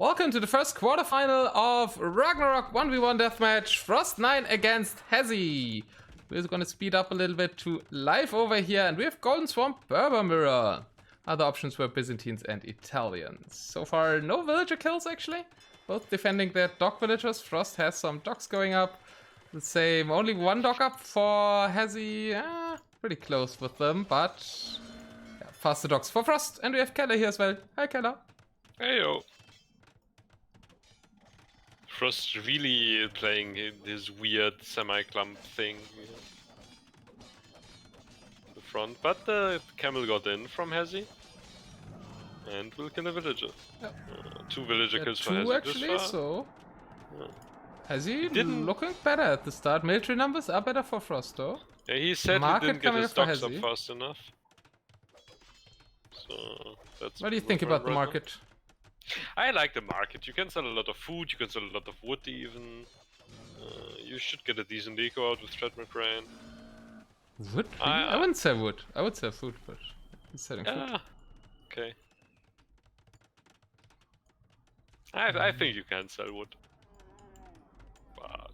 Welcome to the first quarterfinal of Ragnarök 1v1 deathmatch, Frost 9 against Hazzy. We're gonna speed up a little bit to live over here, and we have Golden Swamp, Berber Mirror. Other options were Byzantines and Italians. So far, no villager kills actually. Both defending their dock villagers. Frost has some docks going up. The same, only one dock up for Hazzy. Pretty close with them, but yeah, faster docks for Frost. And we have Keller here as well. Hi Keller. Heyo. Frost really playing this weird semi-clump thing in the front, but the camel got in from Hazzy and will kill a villager. Yep. 2 villager kills for Hazzy. Hazzy Actually, this far. so Yeah. Hazzy looking better at the start. Military numbers are better for Frost though. Yeah, he said he didn't get his docks up fast enough. So that's. What do you think about the market? I like the market. You can sell a lot of food, you can sell a lot of wood even. You should get a decent eco out with treadmill crane. Wood? I wouldn't say wood. I would say food, but he's selling food. Okay. I think you can sell wood. But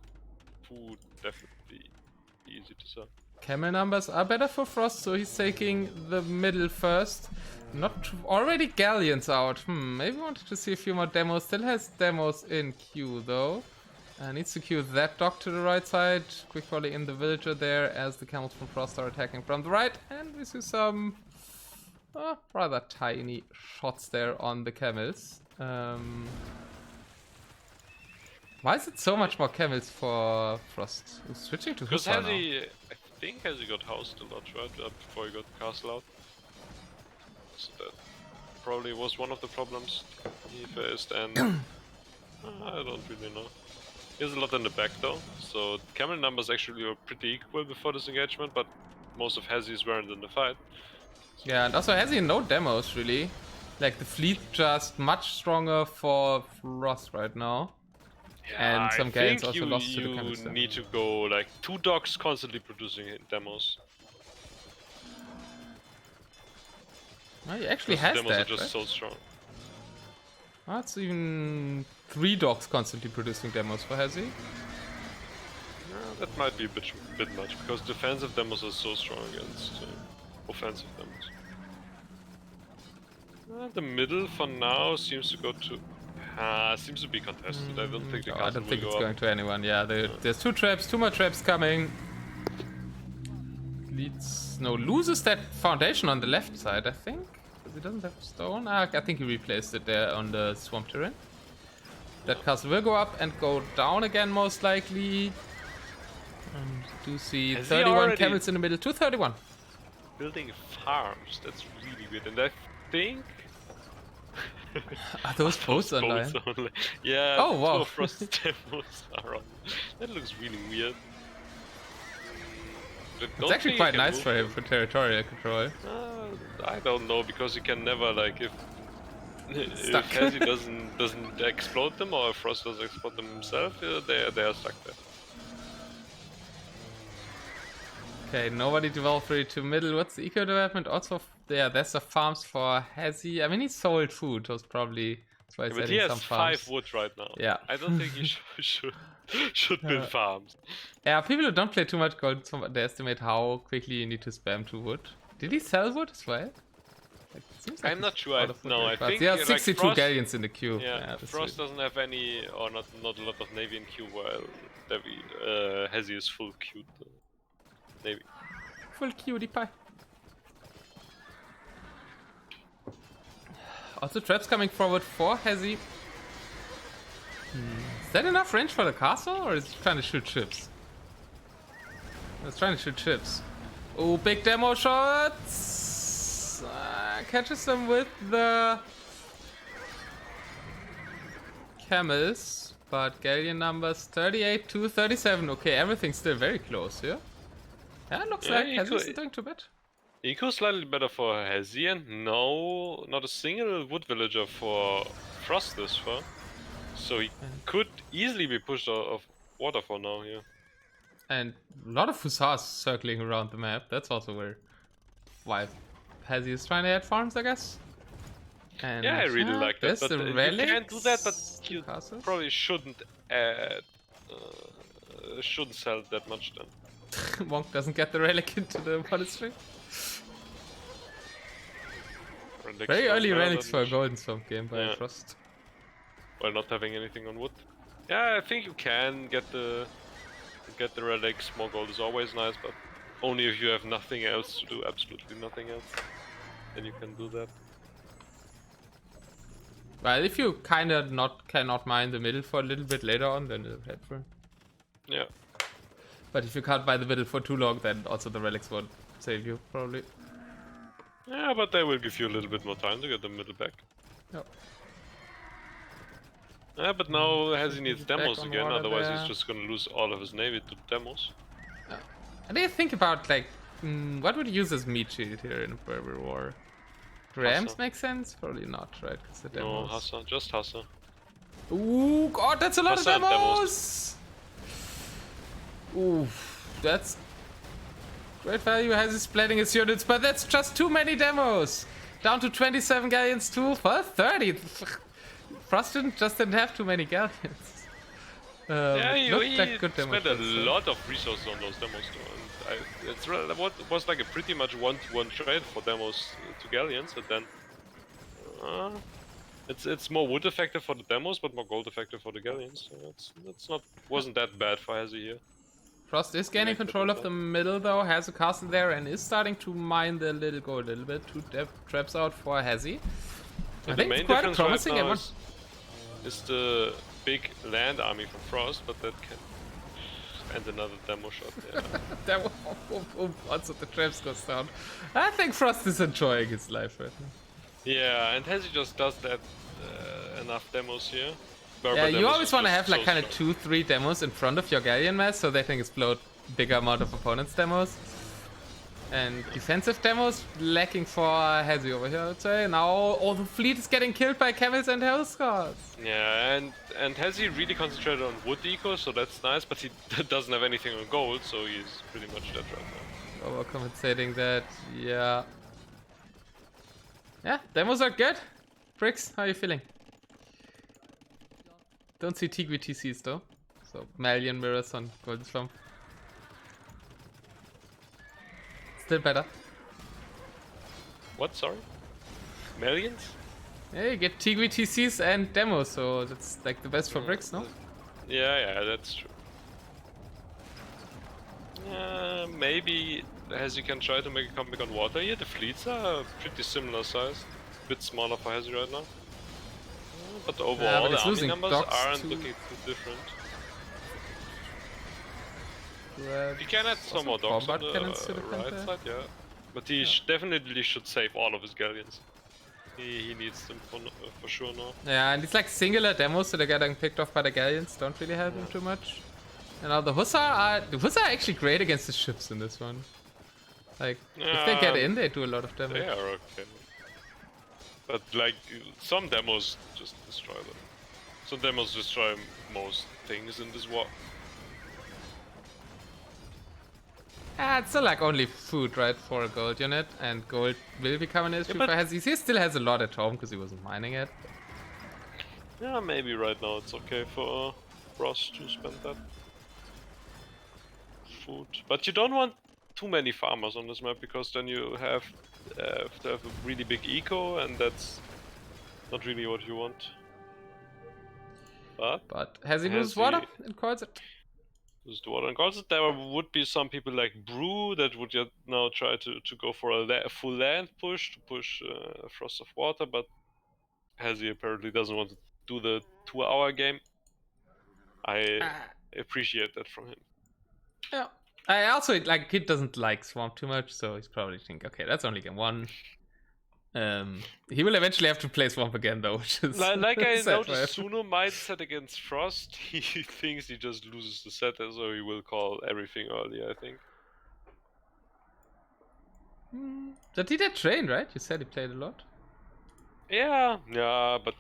food definitely easy to sell. Camel numbers are better for Frost, so he's taking the middle first. Not already galleons out. Maybe wanted to see a few more demos. Still has demos in queue though. Needs to queue that dock to the right side. Quick volley in the villager there as the camels from Frost are attacking from the right. And we see some rather tiny shots there on the camels. Why is it so much more camels for Frost? Who's switching to because Hussar now? I think Hazzy got housed a lot, right? Before he got castle out. So that probably was one of the problems he faced, and I don't really know. He has a lot in the back though, so camel numbers actually were pretty equal before this engagement, but most of Hazzy's weren't in the fight. So yeah, and also Hazzy no demos really. Like the fleet just much stronger for Frost right now. Yeah, and some gains also lost to the you camels. need to go like 2 docks constantly producing demos. Well, he actually has demos that, are just right? so strong. Oh, it's even 3 docks constantly producing demos for Hazzy. Yeah, that might be a bit much, because defensive demos are so strong against offensive demos. The middle for now seems to go to... seems to be contested. I don't think the I don't think it's going to anyone. Yeah, there's 2 more traps coming. Loses that foundation on the left side, I think. Because he doesn't have stone. I think he replaced it there on the swamp terrain. That castle will go up and go down again, most likely. Do see 31 camels in the middle. 231. Building farms. That's really weird. And I think... Are those posts online? Yeah. Oh wow. Frost demos are on. That looks really weird. It's actually quite nice for him for territorial control. I don't know, because he can never, like, if Hazzy doesn't explode them, or if Frost doesn't explode them himself, they are stuck there. Okay, nobody developed really to middle. What's the eco development? Also, yeah, there's the farms for Hazzy. I mean, he sold food. That's probably why he's but he has some farms. 5 wood right now. Yeah. I don't think he should build farms. Yeah, people who don't play too much gold, they estimate how quickly you need to spam 2 wood. Did he sell wood as well? Like, seems like I'm not sure. I think there are 62 Frost, galleons in the queue. Yeah, Frost doesn't have any, or not a lot of navy in queue, while Hazzy is full queued navy. Full cutie pie. Also traps coming forward for Hazzy. Is that enough range for the castle, or is he trying to shoot ships? He's trying to shoot ships. Oh, big demo shots! Catches them with the camels, but galleon numbers 38 to 37. Okay, everything's still very close here. Yeah, looks like Hazzy isn't doing too bad. Eco slightly better for Hazzy, and no, not a single wood villager for Frost this far. So he could easily be pushed out of water for now here. And a lot of Hussars circling around the map. That's also where Hazzy is trying to add farms, I guess. And Yeah, I really like that, there's but the you relics. can do that, but you castles. probably shouldn't shouldn't sell that much then. Monk doesn't get the relic into the monastery. Relics Very don't early matter relics that for a much. golden swamp game by Yeah. Frost. While not having anything on wood. Yeah, I think you can get the relics. More gold is always nice, but only if you have nothing else to do, absolutely nothing else. Then you can do that. Well, if you cannot mine the middle for a little bit later on, then it's helpful. Yeah. But if you can't buy the middle for too long, then also the relics won't save you, probably. Yeah, but they will give you a little bit more time to get the middle back. Yep. Yeah, but now Hazzy needs Back demos on again, water otherwise there. he's just gonna lose all of his navy to demos. I didn't think about, like, what would use as meat shield here in a Berber War? Rams Hassa. make sense? Probably not, right? Because the No, demos. Hassa, just Hassa. Ooh, God, that's a lot of Hassa and demos! Ooh, that's great value. Has he splitting his units, but that's just too many demos. Down to 27 galleons too for 30. Frost didn't have too many galleons. Yeah, looked he like good demo spent a shots, so. lot of resources on those demos too, and it was like a pretty much one-to-one trade for demos to galleons, and then it's more wood effective for the demos, but more gold effective for the galleons. So that's wasn't that bad for Hazzy here. Frost is gaining Make that control of result. the middle though, has a castle there and is starting to mine the little gold a little bit. Two traps out for Hazzy. I The think main it's quite a difference promising right now one. is the big land army from Frost, but that can end another demo shot. Yeah. That once the traps goes down. I think Frost is enjoying his life right now. Yeah, and Hazzy just does that enough demos here. Yeah, you demos always is want to just have like so kind of strong. 2-3 demos in front of your galleon mass so they can explode bigger amount of opponents' demos. And defensive demos lacking for Hazzy over here, I'd say. Now all the fleet is getting killed by camels and hellscars. Yeah, and Hazzy really concentrated on wood eco, so that's nice, but he doesn't have anything on gold, so he's pretty much dead right now. Overcompensating that, yeah. Yeah, demos are good. Bricks, how are you feeling? Don't see Tigui TCs though. So, Malian mirrors on Golden Swamp. Still better. What, sorry? Millions? Yeah, you get Tigui TCs and demos, so that's like the best for bricks, no? Yeah, that's true. Maybe Hazzy can try to make a comeback on water here. The fleets are pretty similar size. A bit smaller for Hazzy right now. But overall, but the it's army losing numbers docks aren't too. looking too different. Grab He can add some more docks on combat cannons to the defend right there. side, yeah. But he definitely should save all of his galleons. He needs them for sure now. Yeah, and it's like singular demos, so they're getting picked off by the galleons. Don't really help him too much. And now the Hussar are actually great against the ships in this one. Like, if they get in, they do a lot of damage. They are okay. But like, some demos just destroy them. Some demos destroy most things in this war. It's still like only food, right, for a gold unit, and gold will become an issue but- for Hazzy. He still has a lot at home because he wasn't mining it. Yeah, maybe right now it's okay for Ross to spend that food. But you don't want too many farmers on this map, because then you have to have a really big eco, and that's not really what you want. But Hazzy loses water and calls it. Loses the water and calls it. There would be some people like Brew that would now try to go for a full land push, to push Frost of Water, but Hazzy apparently doesn't want to do the 2-hour game. I appreciate that from him. Yeah. I also, like, he doesn't like Swamp too much, so he's probably thinking, okay, that's only game 1. He will eventually have to play Swamp again, though, which is Like I sad for noticed him. Suno mindset against Frost, he thinks he just loses the set, so he will call everything early, I think. But he did train, right? You said he played a lot. Yeah, but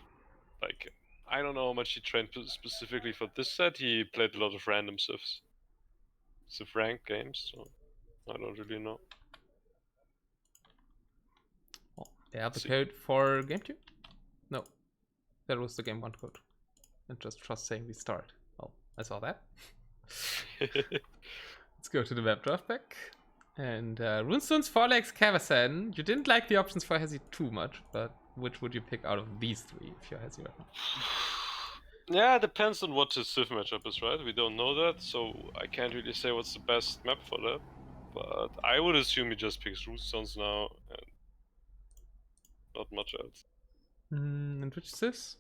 like, I don't know how much he trained specifically for this set. He played a lot of random civs. Civ rank games, so I don't really know. They are prepared for game 2. That was the game 1 code. And just trust saying we start. Oh, I saw that. Let's go to the map draft pack. And Runestone's 4 legs Cavasan. You didn't like the options for Hazzy too much, but which would you pick out of these 3 if you're Hazzy right now? Yeah, it depends on what his Civ matchup is, right? We don't know that, so I can't really say what's the best map for that. But I would assume he just picks Rootstones now, and not much else. And which is this?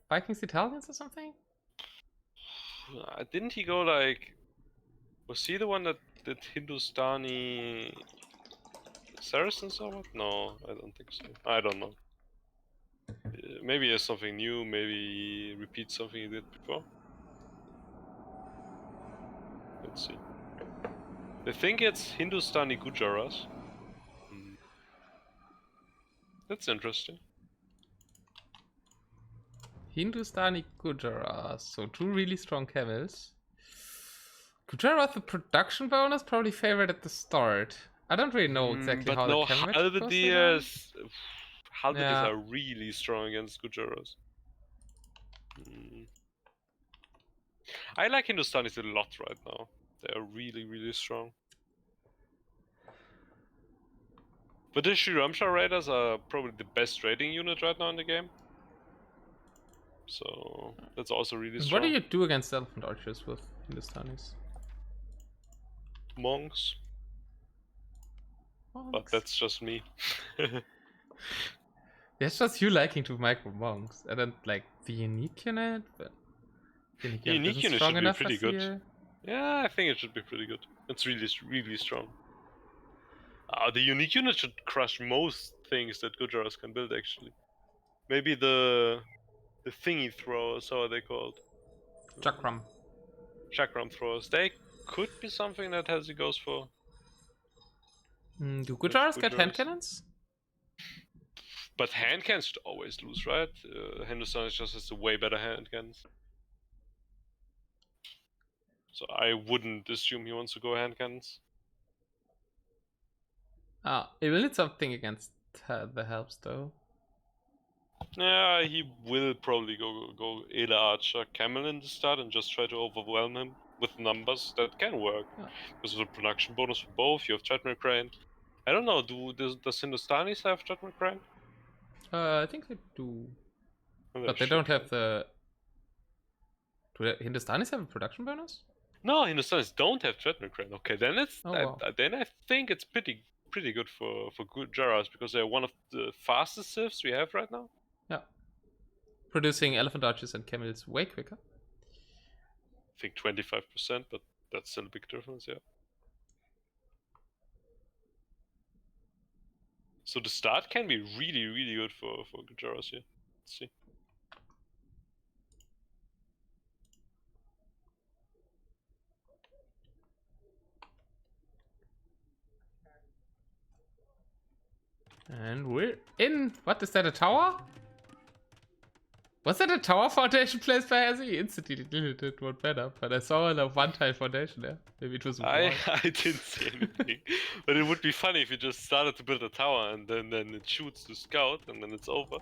Vikings Italians or something? Didn't he go like... Was he the one that did Hindustani Saracens or what? No, I don't think so. I don't know. Maybe he has something new, maybe he repeats something he did before. Let's see. I think it's Hindustani Gurjaras. That's interesting. Hindustani Gurjaras. So 2 really strong camels. Gujarat, the production bonus, probably favored at the start. I don't really know exactly how no, the camel match goes. Halberdiers are really strong against Gujaras. I like Hindustanis a lot right now. They are really, really strong. But the Shiramsha Raiders are probably the best raiding unit right now in the game. So that's also really strong. What do you do against elephant archers with Hindustanis? Monks. But that's just me. It's just you liking to micro monks. I don't like the unique unit, but the unique unit strong should be enough pretty good. Here. Yeah, I think it should be pretty good. It's really, really strong. The unique unit should crush most things that Gujaras can build, actually. Maybe the thingy throwers, how are they called? Chakram. Chakram throwers. They could be something that Hazzy goes for. Do Gujaras get hand cannons? But hand cannons should always lose, right? Hindustan just has a way better hand cannons. So I wouldn't assume he wants to go hand cannons. He will need something against the helps though. Yeah, he will probably go Ela Archer Camel in the start and just try to overwhelm him with numbers. That can work. Because of the production bonus for both, you have Treadmill Crane. I don't know, does Hindustanis have Treadmill Crane? I think they do. But they don't have the... Do Hindustanis have a production bonus? No, Hindustanis don't have Treadmill Crane. Okay, then it's wow. then I think it's pretty good for Gurjaras because they're one of the fastest civs we have right now. Yeah. Producing elephant archers and camels way quicker. I think 25%, but that's still a big difference, yeah. So the start can be really, really good for Gurjaras here. Let's see. And we're in. What is that? A tower? Was that a tower foundation placed by Hazzy? Instantly did one better, but I saw a one-tile foundation there. Maybe it was I didn't see anything, but it would be funny if you just started to build a tower and then it shoots to scout and then it's over.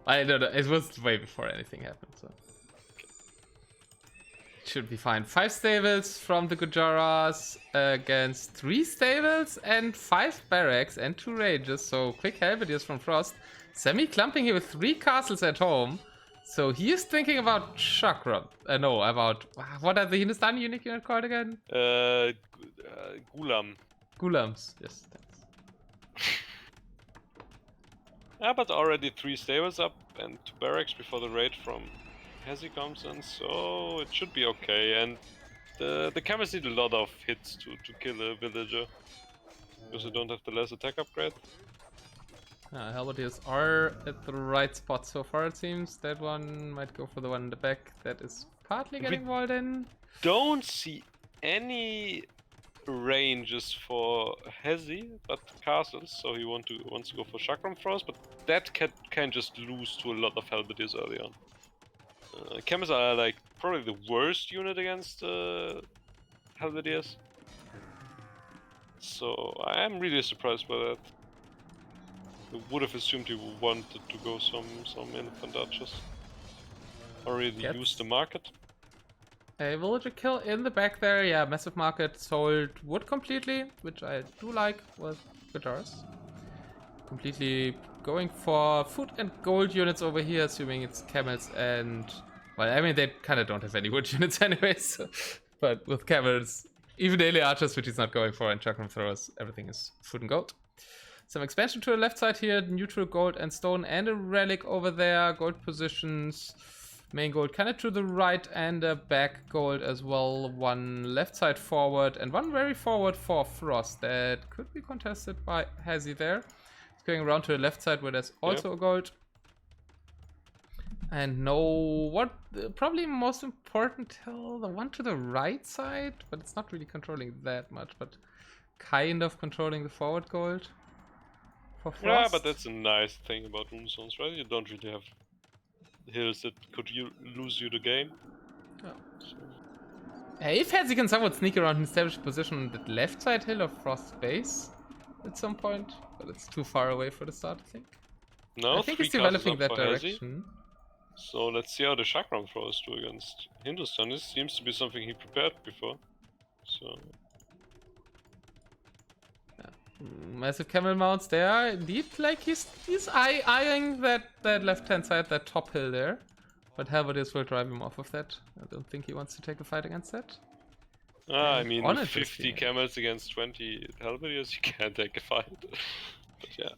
I don't know. It was way before anything happened, so it should be fine. 5 stables from the Gurjaras against 3 stables and 5 barracks and 2 ranges. So quick halberdiers from Frost. Semi clumping here with 3 castles at home. So he is thinking about Chakram. No, about... What are the Hindustani unique unit called again? Gulam. Gulams, yes, thanks. Yeah, but already 3 stables up and 2 barracks before the raid from Hazzy comes in, so it should be okay. And the camels need a lot of hits to kill a villager. Because they don't have the less attack upgrade. Halberdiers are at the right spot so far, it seems. That one might go for the one in the back. That is partly getting walled in. Don't see any ranges for Hazzy, but castles, so he wants to go for Chakram first, but that can just lose to a lot of Halberdiers early on. Camels are like probably the worst unit against Halberdiers. So I am really surprised by that. I would have assumed he wanted to go some infant archers. Already used the market. A villager kill in the back there. Yeah, massive market sold wood completely, which I do like with Gurjaras. Completely going for food and gold units over here, assuming it's camels and... Well, I mean, they kind of don't have any wood units anyways. So, but with camels, even daily archers, which he's not going for, and chakram throwers, everything is food and gold. Some expansion to the left side here, neutral gold and stone, and a relic over there. Gold positions, main gold kind of to the right, and a back gold as well. One left side forward, and one very forward for Frost that could be contested by Hazzy there. It's going around to the left side where there's also a gold. And probably most important hill, the one to the right side, but it's not really controlling that much, but kind of controlling the forward gold. Yeah, but that's a nice thing about rune zones, right? You don't really have hills that could lose you the game. Oh. So. Hey, if Hazzy can somewhat sneak around and establish position on the left side hill of Frost's base at some point, but it's too far away for the start, I think. No, I think he's developing that direction. So let's see how the Chakram throwers do against Hindustanis. Seems to be something he prepared before. So. Massive camel mounts there. Indeed, like he's eyeing that left hand side, that top hill there. But Halberdiers will drive him off of that. I don't think he wants to take a fight against that. I mean, 50 camels against 20 Halberdiers, you can't take a fight. But yeah.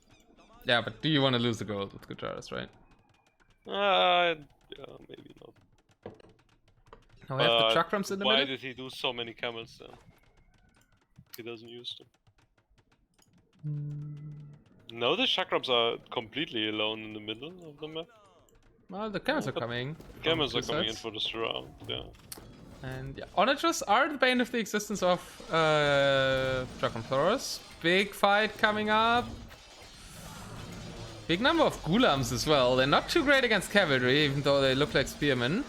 Yeah, but do you want to lose the gold with Gurjaras, right? Yeah, maybe not. Now we have the Chakrams in the middle. Why did he do so many camels then? He doesn't use them. No, the Chakrams are completely alone in the middle of the map. Well, the camels are coming. The camels are coming in for the surround, yeah. And yeah, onagers are the bane of the existence of Chakram throwers. Big fight coming up. Big number of Gulams as well. They're not too great against cavalry, even though they look like spearmen.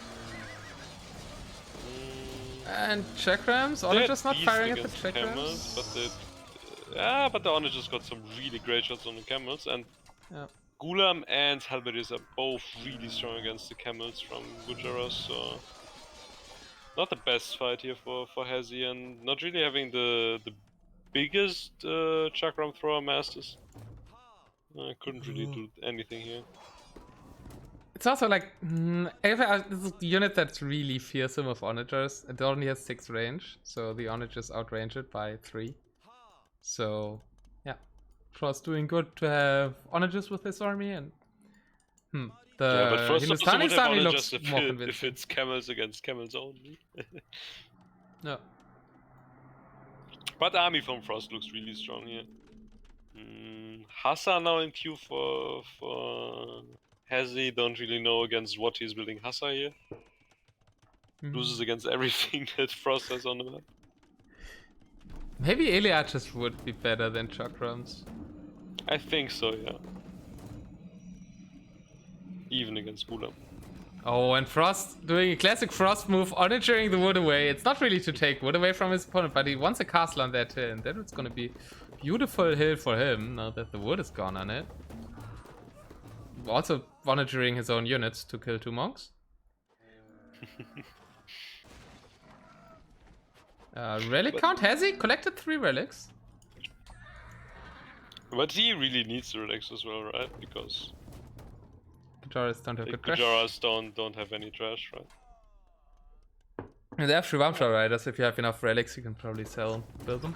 And Chakrams, onagers not firing at the Chakrams. But the onagers got some really great shots on the camels, and Gulam and Halberdiers are both really strong against the camels from Gurjaras, so not the best fight here for Hazzy, and not really having the biggest Chakram thrower masters. I couldn't really do anything here. It's also like, this is a unit that's really fearsome of onagers. It only has 6 range, so the onagers outrange it by 3. So, yeah. Frost doing good to have onagers with his army, and the Hindustanis army looks more convincing. If it's camels against camels only. No. But the army from Frost looks really strong here. Hassa now in queue for Hazzy. Don't really know against what he's building Hassa here. Loses against everything that Frost has on the map. Maybe Eliachas would be better than Chakrams. I think so, yeah. Even against Gulam. Oh, and Frost doing a classic Frost move, onagering the wood away. It's not really to take wood away from his opponent, but he wants a castle on that hill, and then it's gonna be beautiful hill for him, now that the wood is gone on it. Also onagering his own units to kill 2 monks. Relic count, has he collected 3 relics? But he really needs the relics as well, right? Because Gurjaras don't have good trash. Gurjaras don't have any trash, right? And they have Shivamsha riders. If you have enough relics, you can probably sell them, build them.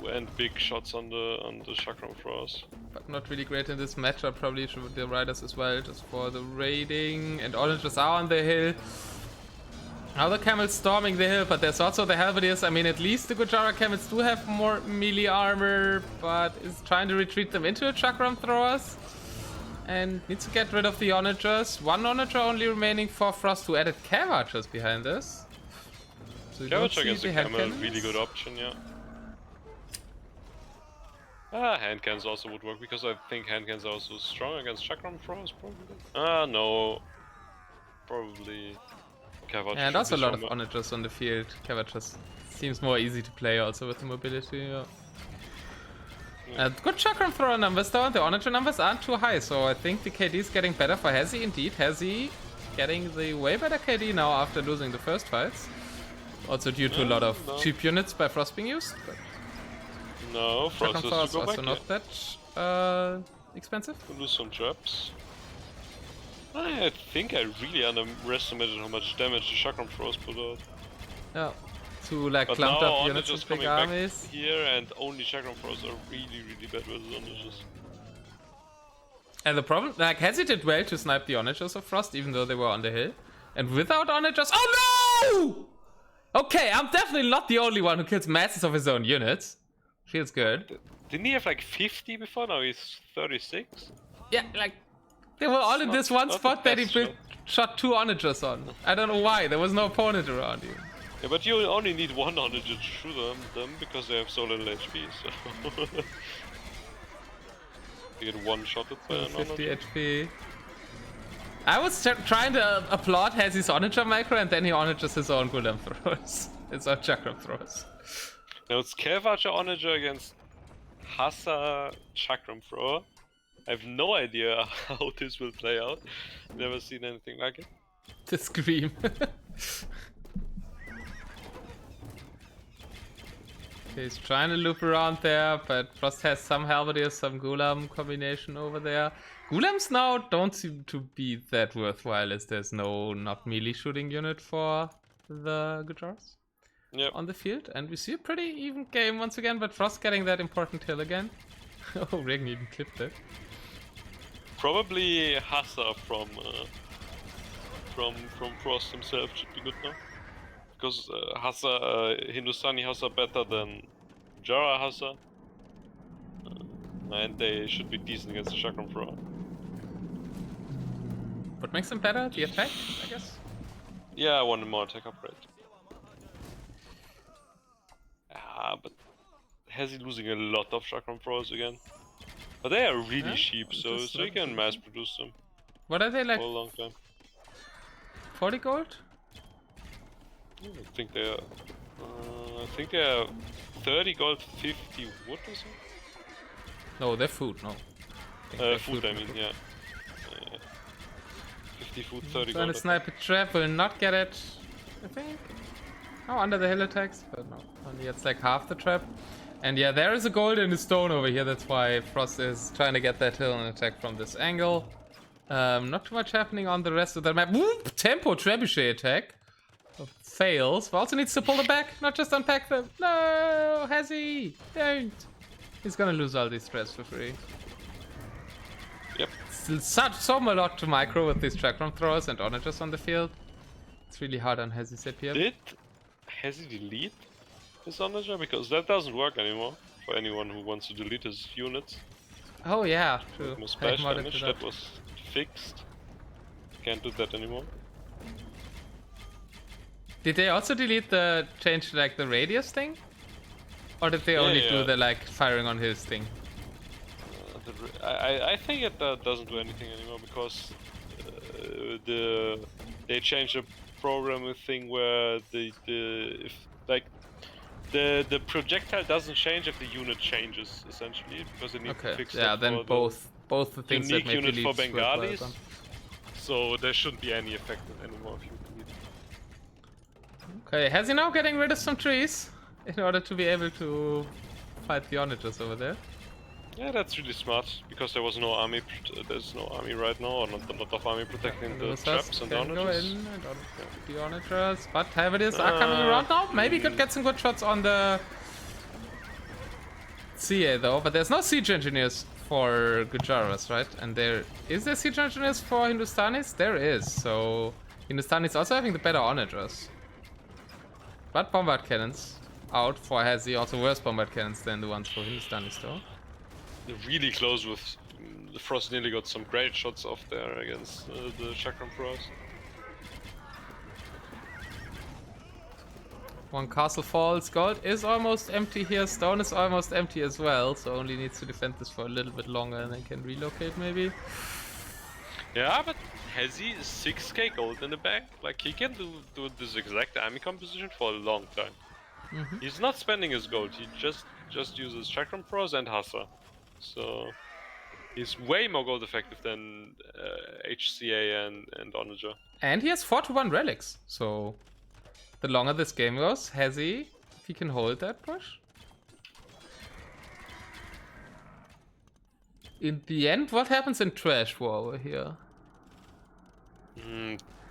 And big shots on the Chakram throwers. But not really great in this matchup. Probably the riders as well, just for the raiding. And onagers are on the hill. Now the camels storming the hill, but there's also the Halberdiers. I mean, at least the Gurjara camels do have more melee armor, but is trying to retreat them into the Chakram throwers. And needs to get rid of the onagers. 1 onager only remaining for Frost, who added cav archers behind this. So Cav against the camel, really good option, yeah. Hand cannons also would work, because I think hand cannons are also strong against Chakram throwers, probably. No. Probably cav archers. And also a lot of onagers on the field. Cav archers seems more easy to play also with the mobility, yeah. Good Chakram thrower numbers though, and the Onager numbers aren't too high, so I think the KD is getting better for Hazzy indeed. Hazzy getting the way better KD now after losing the first fights. Also due to a lot of cheap units by Frost being used. But no, Frost is also not that expensive. Lose some traps. I think I really underestimated how much damage the Chakram throws put out. Yeah. To like But clumped now up units with big armies. Here and only Chakram throws are really bad versus Onagers. And the problem, like Hazzy did well to snipe the Onagers of Frost even though they were on the hill. And without Onagers, oh no! Okay, I'm definitely not the only one who kills masses of his own units. Feels good. Didn't he have like 50 before? Now he's 36? Yeah, like they were all in this one spot that he shot 2 Onagers on. I don't know why, there was no opponent around you. Yeah, but you only need 1 Onager to shoot them because they have so little HP, so... You get one-shotted by an 50 Onager. HP. I was trying to applaud Hazzy's Onager micro and then he Onagers his own Golem throws. His own Chakram throws. Now it's Kelvacher Onager against Hassa Chakram thrower. I have no idea how this will play out. Never seen anything like it. The scream. Okay, he's trying to loop around there, but Frost has some Halberdier, some Golem combination over there. Golems now don't seem to be that worthwhile as there's not melee shooting unit for the Gurjaras on the field. And we see a pretty even game once again, but Frost getting that important hill again. Oh, Regen even clipped it. Probably Hassa from Frost himself should be good now. Because Hassa, Hindustani Hassa better than Jara Hassa. And they should be decent against the Chakram thrower. What makes them better? The attack, I guess? Yeah, I want more attack upgrade. Ah, but has he losing a lot of Chakram throwers again? But they are really cheap, so you can mass produce them. What are they like? For a long time. 40 gold? I think they are 30 gold, 50 wood or something? No, they're food, no. Food, I mean, yeah. 50 food, 30 gold. Trying to snipe a trap, will not get it, I think. Oh, under the hill attacks, but no. Only gets like half the trap. And yeah, there is a gold and a stone over here, that's why Frost is trying to get that hill and attack from this angle. Not too much happening on the rest of the map. Whoop! Tempo trebuchet attack. Fails, but also needs to pull them back, not just unpack them. No, Hazzy, don't. He's gonna lose all these stress for free. Yep. Still so a lot to micro with these Chakram throwers and Onagers on the field. It's really hard on Hazzy's AP. Did Hazzy delete his Onager? Because that doesn't work anymore for anyone who wants to delete his units. Oh yeah, true. Splash damage, that was fixed. Can't do that anymore. Did they also delete the change like the radius thing? Or did they only do the like firing on his thing? I think it doesn't do anything anymore because they changed the programming thing where the projectile doesn't change if the unit changes essentially because they need to fix that then for both the things unique that make unit for Bengalis. well. So there shouldn't be any effect anymore if you delete. Okay, has he now getting rid of some trees in order to be able to fight the Onagers over there? Yeah, that's really smart because there was no army. There's no army right now, or not a lot of army protecting the traps and Onagers. Go Onagers. in and out of the Onagers, but Halberdiers are coming around now. Maybe could get some good shots on the CA though, but there's no siege engineers for Gurjaras, right? And there is there siege engineers for Hindustanis? There is, so Hindustanis also having the better Onagers. But bombard cannons out for Hazzy, also worse bombard cannons than the ones for Hindustanis though. They're really close with the Frost nearly got some great shots off there against the Chakram Pros. One castle falls, gold is almost empty here, stone is almost empty as well, so only needs to defend this for a little bit longer and then can relocate maybe. Yeah, but Hazzy is 6k gold in the bank, like he can do this exact army composition for a long time. He's not spending his gold, he just uses Chakram Pros and Hassa. So he's way more gold effective than HCA and Onager. And he has 4-1 relics, so the longer this game goes, Hazzy, if he can hold that push. In the end, what happens in Trash War over here?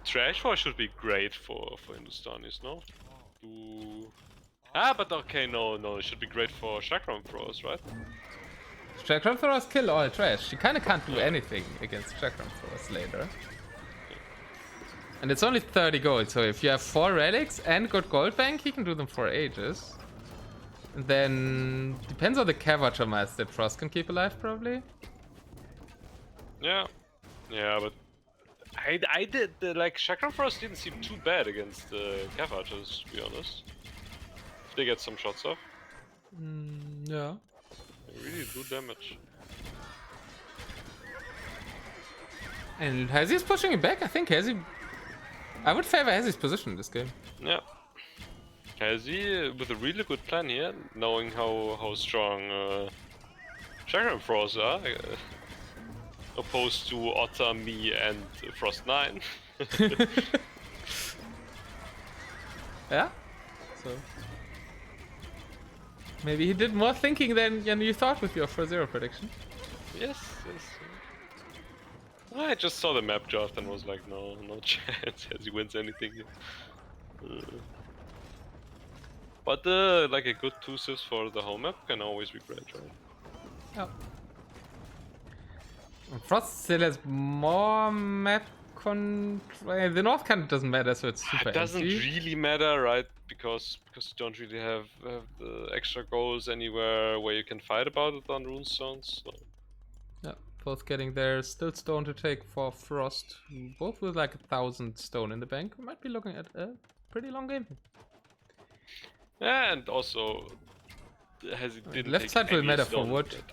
Trash War should be great for Hindustanis, no? But okay, no, it should be great for Chakram Pros, right? Chakram Throwers kill all trash. She kinda can't do anything against Chakram Throwers later. And it's only 30 gold, so if you have 4 relics and good gold bank, he can do them for ages. And then depends on the Cavacher mass that Frost can keep alive, probably. Yeah, but I did like Chakram Frost didn't seem too bad against the Cavachers, to be honest. If they get some shots off. Yeah. They really do damage. And Hazzy is pushing it back. I think Hazzy... I would favor Hazzy's position in this game. Yeah. Hazzy with a really good plan here, knowing how strong Chakram Frost are. Opposed to Otter, me, and Frost 9. Yeah? So... maybe he did more thinking than you thought with your 4-0 prediction. Yes. I just saw the map draft and was like, no chance as he wins anything here. But like a good 2 civs for the home map can always be great, right? Yeah. Frost still has more map control. The north kind of doesn't matter, so it's super It doesn't empty. really matter, right? Because you don't really have the extra goals anywhere where you can fight about it on runestones. So. Yeah, both getting there. Still stone to take for Frost. Both with like 1,000 stone in the bank. We might be looking at a pretty long game. Yeah, and also has it didn't left take side will any matter for stone wood. yet.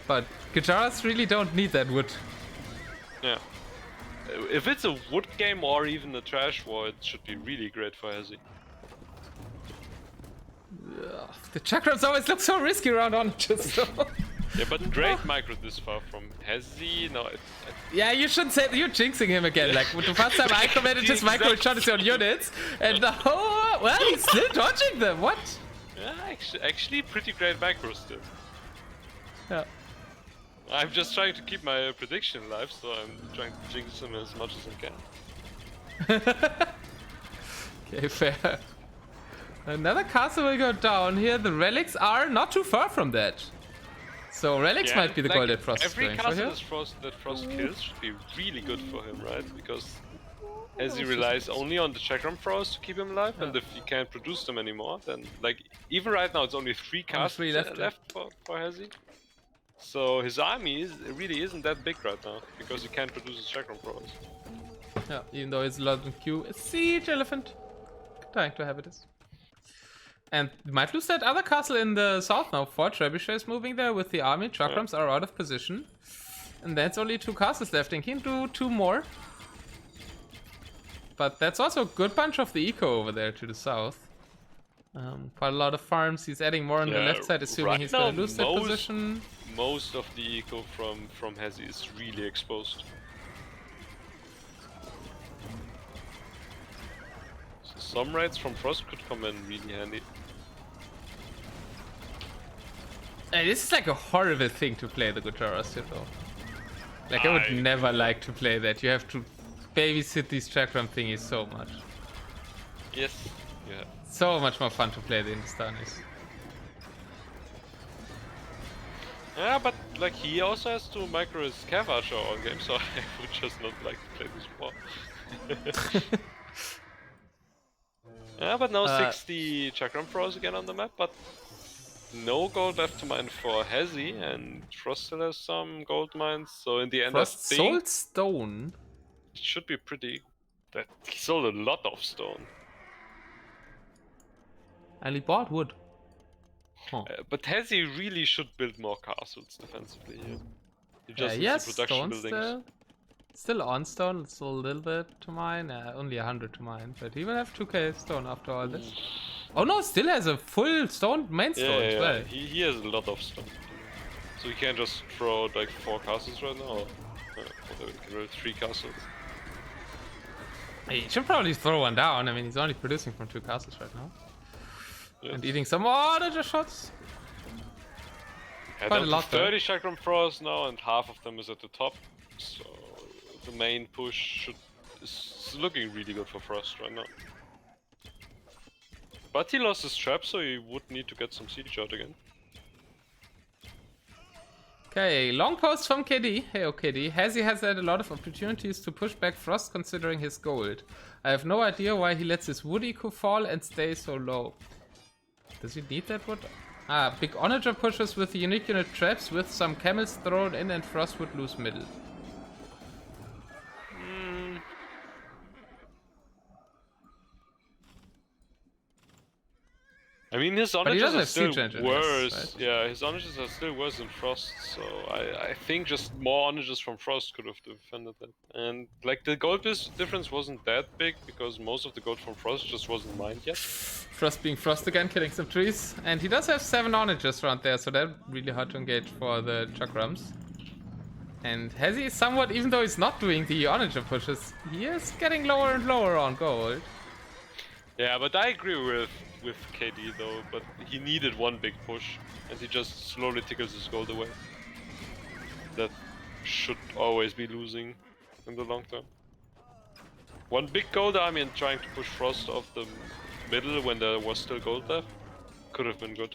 But Gurjaras really don't need that wood. Yeah. If it's a wood game or even a trash war, it should be really great for Hazzy. Ugh, the Chakrams always look so risky around on just Yeah, but great micro this far from Hazzy. No, yeah, you shouldn't say you're jinxing him again. Like the first time I commented his micro shot his own units, and the whole well, he's still dodging them. What? Yeah, actually pretty great micro still. Yeah. I'm just trying to keep my prediction alive, so I'm trying to jinx him as much as I can. Okay, fair. Another castle will go down here. The relics are not too far from that. So relics might be the goal that Frost is every going for castle here. that Frost kills should be really good for him, right? Because as he relies only on the Chakram Frost to keep him alive, and if he can't produce them anymore, then like even right now it's only 3 castles left for Hazzy. So his army really isn't that big right now because he can't produce his Chakram Frost. Yeah, even though it's a lot in queue. A siege elephant. Dying to have it is. And we might lose that other castle in the south now. 4 trebuchets is moving there with the army. Chakrams are out of position. And that's only 2 castles left. And he can do 2 more. But that's also a good bunch of the eco over there to the south. Quite a lot of farms. He's adding more on the left side, assuming he's going to lose that position. Most of the eco from Hazzy is really exposed. So some raids from Frost could come in really handy. This is like a horrible thing to play the Gurjaras here though. Like I would never like to play that. You have to babysit these Chakram thingies so much. Yes, yeah. So much more fun to play the Hindustanis. Yeah, but like he also has to micro his Cavacher all game, so I would just not like to play this war. Yeah, but now 60 Chakram Pros again on the map, but no gold left to mine for Hazzy, and Frost still has some gold mines, so in the end Frost I think sold stone? It should be pretty... That he sold a lot of stone. And he bought wood. Huh. But Hazzy really should build more castles defensively here. He just yes, needs the production stone's buildings. still on stone, it's still a little bit to mine, only 100 to mine, but he will have 2k stone after all this. Oh no, still has a full stone, main stone as well. He has a lot of stone. So he can't just throw like 4 castles right now, or whatever, he can throw 3 castles. He should probably throw one down. I mean, he's only producing from 2 castles right now. Yes. And eating some more Onager shots. Yeah, Quite a down lot, to 30 Chakram Frost now, and half of them is at the top. So the main push is looking really good for Frost right now. But he lost his trap, so he would need to get some siege out again. Okay, long post from KD. Hey, KD. Hazzy has had a lot of opportunities to push back Frost considering his gold. I have no idea why he lets his wood eco fall and stay so low. Does he need that wood? Ah, big Onager pushes with the unique unit traps with some camels thrown in and Frost would lose middle. I mean, his he Onagers doesn't are have still siege engineers, worse. right? Yeah, his Onagers are still worse than Frost, so I think just more Onagers from Frost could have defended that. And like the gold difference wasn't that big because most of the gold from Frost just wasn't mined yet. Frost being Frost again, killing some trees. And he does have 7 Onagers around there, so that's really hard to engage for the Chakrams. And Hazzy is somewhat, even though he's not doing the Onager pushes, he is getting lower and lower on gold. Yeah, but I agree with KD though, but he needed one big push, and he just slowly tickles his gold away. That should always be losing in the long term. One big gold army and trying to push Frost off the middle when there was still gold left could have been good.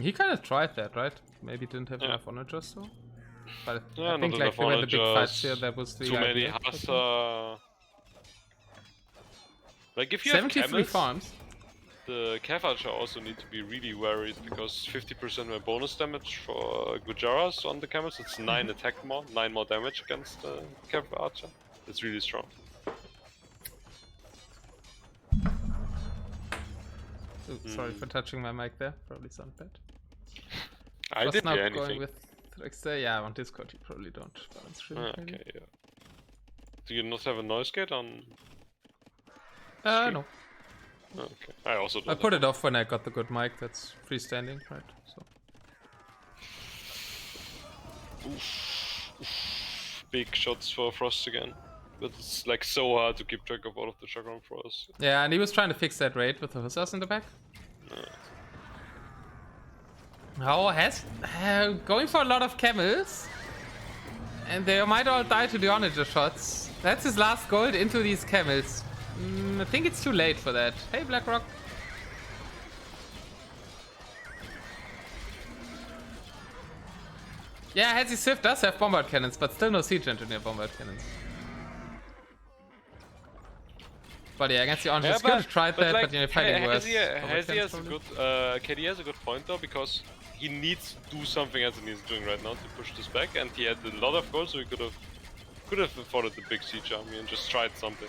He kind of tried that, right? Maybe didn't have enough Onagers though. But Yeah, I think not like enough we had the big Onagers, fights here, that was the too many idea. Hassa. Like if you have 73 camels, farms. the Cav Archer also need to be really worried because 50% more bonus damage for Gurjaras on the camels. It's 9 attack more, 9 more damage against the Cav Archer. It's really strong. Ooh, sorry for touching my mic there. Probably sound bad. I Just didn't now hear going anything. with Trickster. Yeah, on Discord you probably don't balance stream. Okay, yeah. Do you not have a noise gate on? No. Okay. I also don't. I put it off when I got the good mic that's freestanding, right? So. Big shots for Frost again. But it's like so hard to keep track of all of the Chakram Frost. Yeah, and he was trying to fix that raid with the hussars in the back. Oh, going for a lot of camels. And they might all die to the Onager shots. That's his last gold into these camels. I think it's too late for that. Hey, Blackrock. Yeah, Hazzy Sif does have bombard cannons, but still no siege engineer bombard cannons. But yeah, against the Onagers, good to try that, but you're fighting worse. Hazzy has a good, KD has a good point though, because he needs to do something as he's doing right now to push this back, and he had a lot of gold, so he could have afforded the big siege army and just tried something.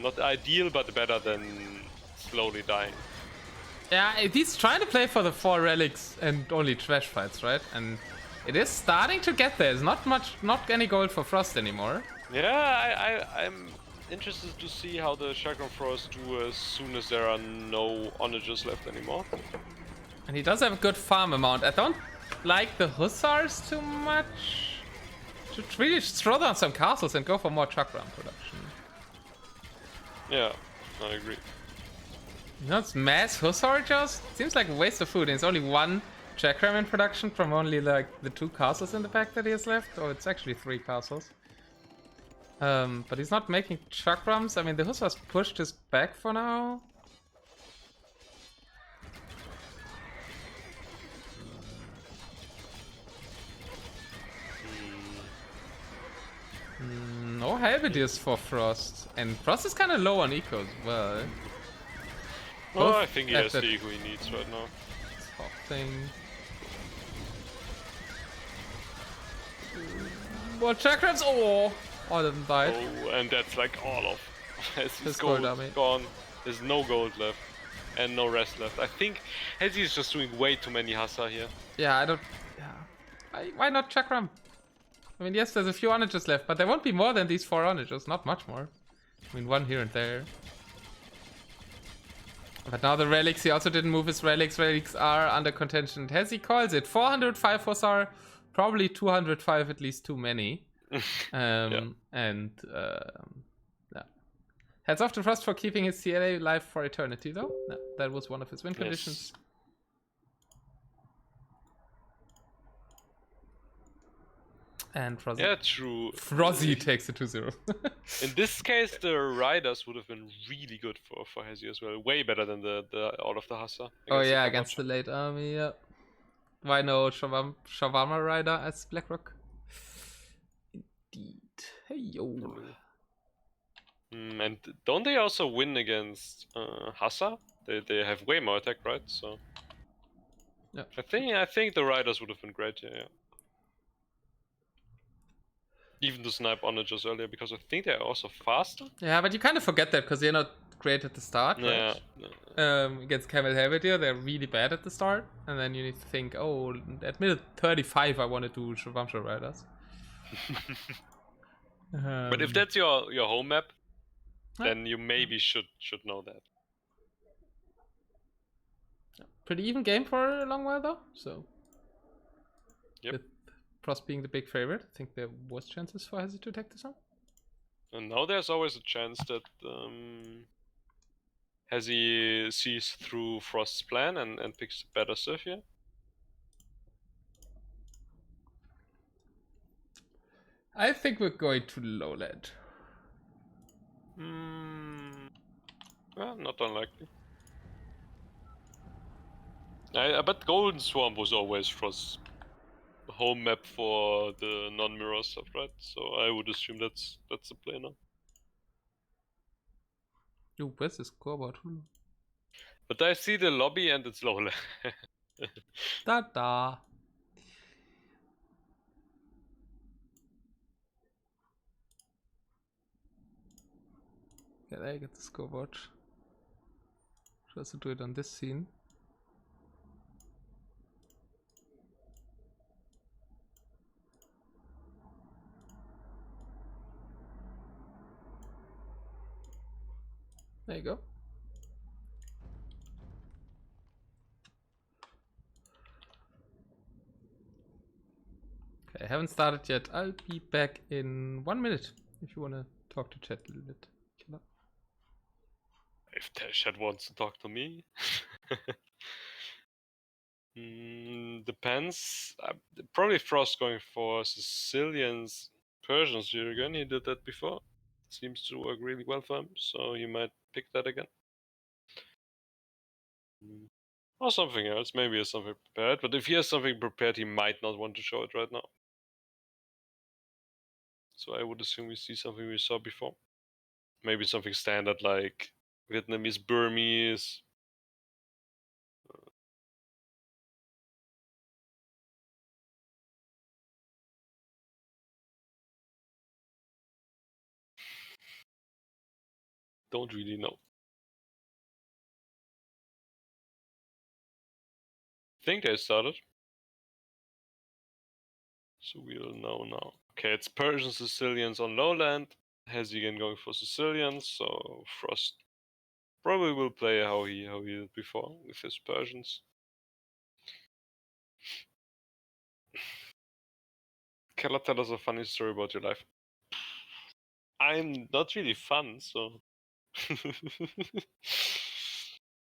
Not ideal, but better than slowly dying. Yeah, he's trying to play for the 4 relics and only trash fights, right? And it is starting to get there. There's not any gold for Frost anymore. Yeah, I'm interested to see how the Chakram Frost do as soon as there are no Onagers left anymore. And he does have a good farm amount. I don't like the Hussars too much. Should really throw down some castles and go for more Chakram production. Yeah, I agree. You know, it's mass Hussar just seems like a waste of food. And it's only 1 Chakram in production from only like the 2 castles in the pack that he has left. Or it's actually 3 castles. But he's not making Chakrams. I mean, the Hussars pushed his back for now. No halberdiers for Frost. And Frost is kind of low on eco as well. Well, I think he has the eco he needs right now. Thing. More Chakrams! Oh! All of them died. Oh, and that's like all of his gold gone. There's no gold left. And no rest left. I think Hazzy is just doing way too many Hassa here. Yeah, I don't... Yeah. Why not Chakram? I mean, yes, there's a few Onagers left, but there won't be more than these 4 Onagers. Not much more. I mean, 1 here and there. But now the relics, he also didn't move his relics. Relics are under contention. Hazzy calls it 405 for Sar, probably 205, at least too many. Yeah. And yeah. Heads off to Frost for keeping his CLA alive for eternity, though. No, that was one of his win conditions. And Frozzy. Yeah, true. Frozzy takes it 2-0. In this case, the riders would have been really good for Hazzy as well. Way better than the all of the Hassa. Oh yeah, against the late army, yeah. Why no Shawarma rider as Blackrock? Indeed. Hey yo. And don't they also win against Hassa? They have way more attack, right? So yeah. I think the riders would have been great. Yeah. Even to snipe Onagers earlier, because I think they're also faster. Yeah, but you kind of forget that because they're not great at the start, right? Yeah. Against Camel Helvetia, they're really bad at the start, and then you need to think, oh, at minute 35, I want to do Shavamsha Riders. But if that's your home map, then you maybe should know that. Pretty even game for a long while though, so. Yep. With Frost being the big favorite, I think there was chances for Hazzy to attack this one. And now there's always a chance that Hazzy sees through Frost's plan and picks better stuff here. I think we're going to lowland. Well, not unlikely. But Golden Swamp was always Frost's home map for the non-mirror stuff, right? So I would assume that's the play now. Ooh, where's the scoreboard? But I see the lobby and it's lowland. Da. Yeah, there you get the scoreboard. Should also do it on this scene. There you go. Okay, I haven't started yet. I'll be back in 1 minute if you want to talk to chat a little bit. Killer. If chat wants to talk to me. Depends. Probably Frost going for Sicilians, Persians here again. He did that before. Seems to work really well for him, so he might pick that again. Or something else. Maybe he has something prepared. But if he has something prepared, he might not want to show it right now. So I would assume we see something we saw before. Maybe something standard like Vietnamese, Burmese. Don't really know. Think they started. So we'll know now. Okay, it's Persian Sicilians on lowland. Hazzy again going for Sicilians, so Frost probably will play how he did before with his Persians. Kella, tell us a funny story about your life. I'm not really fun, so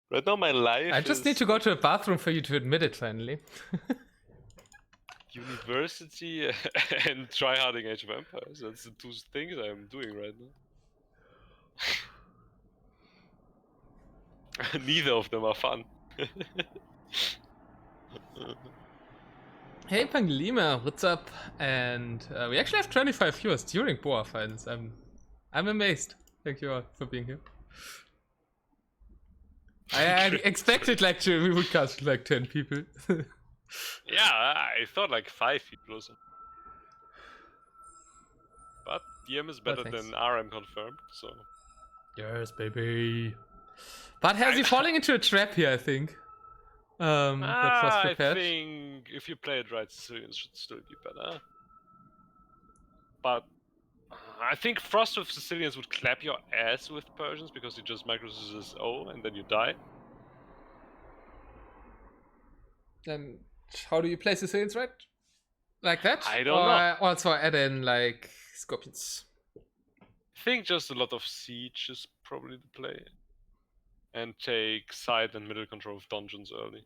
right now my life I just need to go to the bathroom for you to admit it finally. University and tryharding Age of Empires. That's the two things I'm doing right now. Neither of them are fun. Hey Panglima, what's up? And we actually have 25 viewers during Boa Finals. I'm amazed. Thank you all for being here. I expected like we would cast like 10 people. Yeah, I thought like 5 people or something. But DM is better than RM confirmed, so. Yes, baby. But has he falling into a trap here, I think. That was prepared. I think if you play it right, Sicilians should still be better. But I think Frost with Sicilians would clap your ass with Persians because he just micros his O and then you die. Then how do you play Sicilians, right? Like that? I don't know. Also add in like scorpions. I think just a lot of siege is probably the play. And take side and middle control of dungeons early.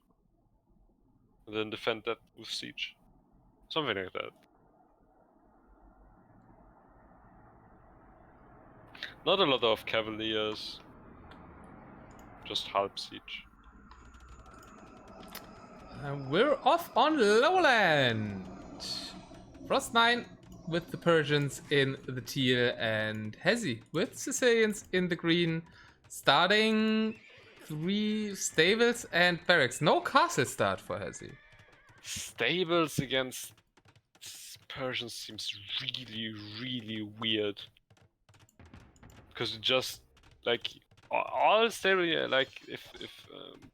And then defend that with siege. Something like that. Not a lot of cavaliers. Just half siege. And we're off on Lowland. Frost 9 with the Persians in the teal and Hazzy with Sicilians in the green. Starting 3 stables and barracks. No castle start for Hazzy. Stables against Persians seems really, really weird. Because it just, like, all stable, like, if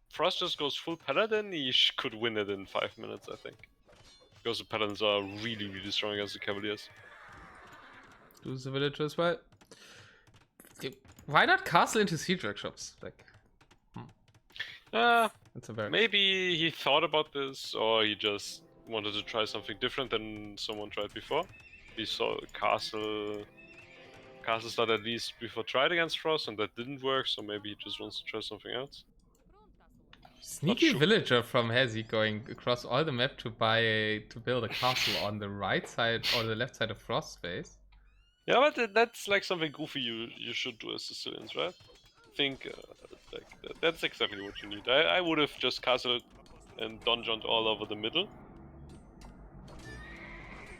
Frost just goes full paladin, he could win it in 5 minutes, I think. Because the paladins are really, really strong against the cavaliers. Lose the villager as well. Why not castle into siege workshops? Like, that's a very maybe he thought about this, or he just wanted to try something different than someone tried before. He saw castle start at least before tried against Frost, and that didn't work. So maybe he just wants to try something else. sneaky villager from Hazzy going across all the map to build a castle on the right side or the left side of Frost space. Yeah, but that's like something goofy you should do as Sicilians, right? I think that's exactly what you need. I would have just castled and dungeoned all over the middle.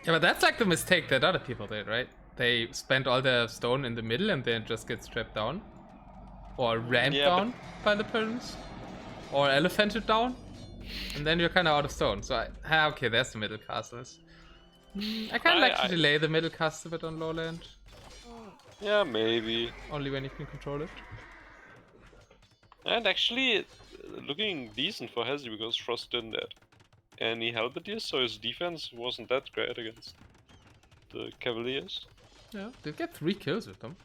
Yeah, but that's like the mistake that other people did, right? They spent all their stone in the middle and then just get strapped down. Or rammed down by the Persians. Or elephanted down. And then you're kind of out of stone. So, okay, there's the middle castles. I kind of like to delay the middle cast a bit on Lowland. Yeah, maybe. Only when you can control it. And actually, looking decent for Hazzy because Frost didn't add any halberdiers, so his defense wasn't that great against the cavaliers. Yeah, did get 3 kills with them.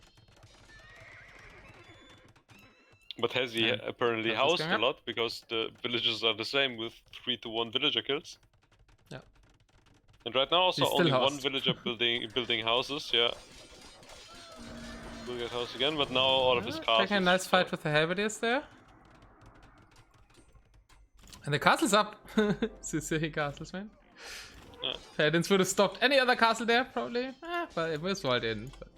But Hazzy apparently housed a lot because the villages are the same with 3-to-1 villager kills. Yeah. And right now also only one villager building houses, yeah. Will get housed again, but now all of his castles. Taking a nice fight with the halberdiers there. And the castle's up. Sicilian castles, man. Yeah. Paladins would have stopped any other castle there, probably. But it was walled in. But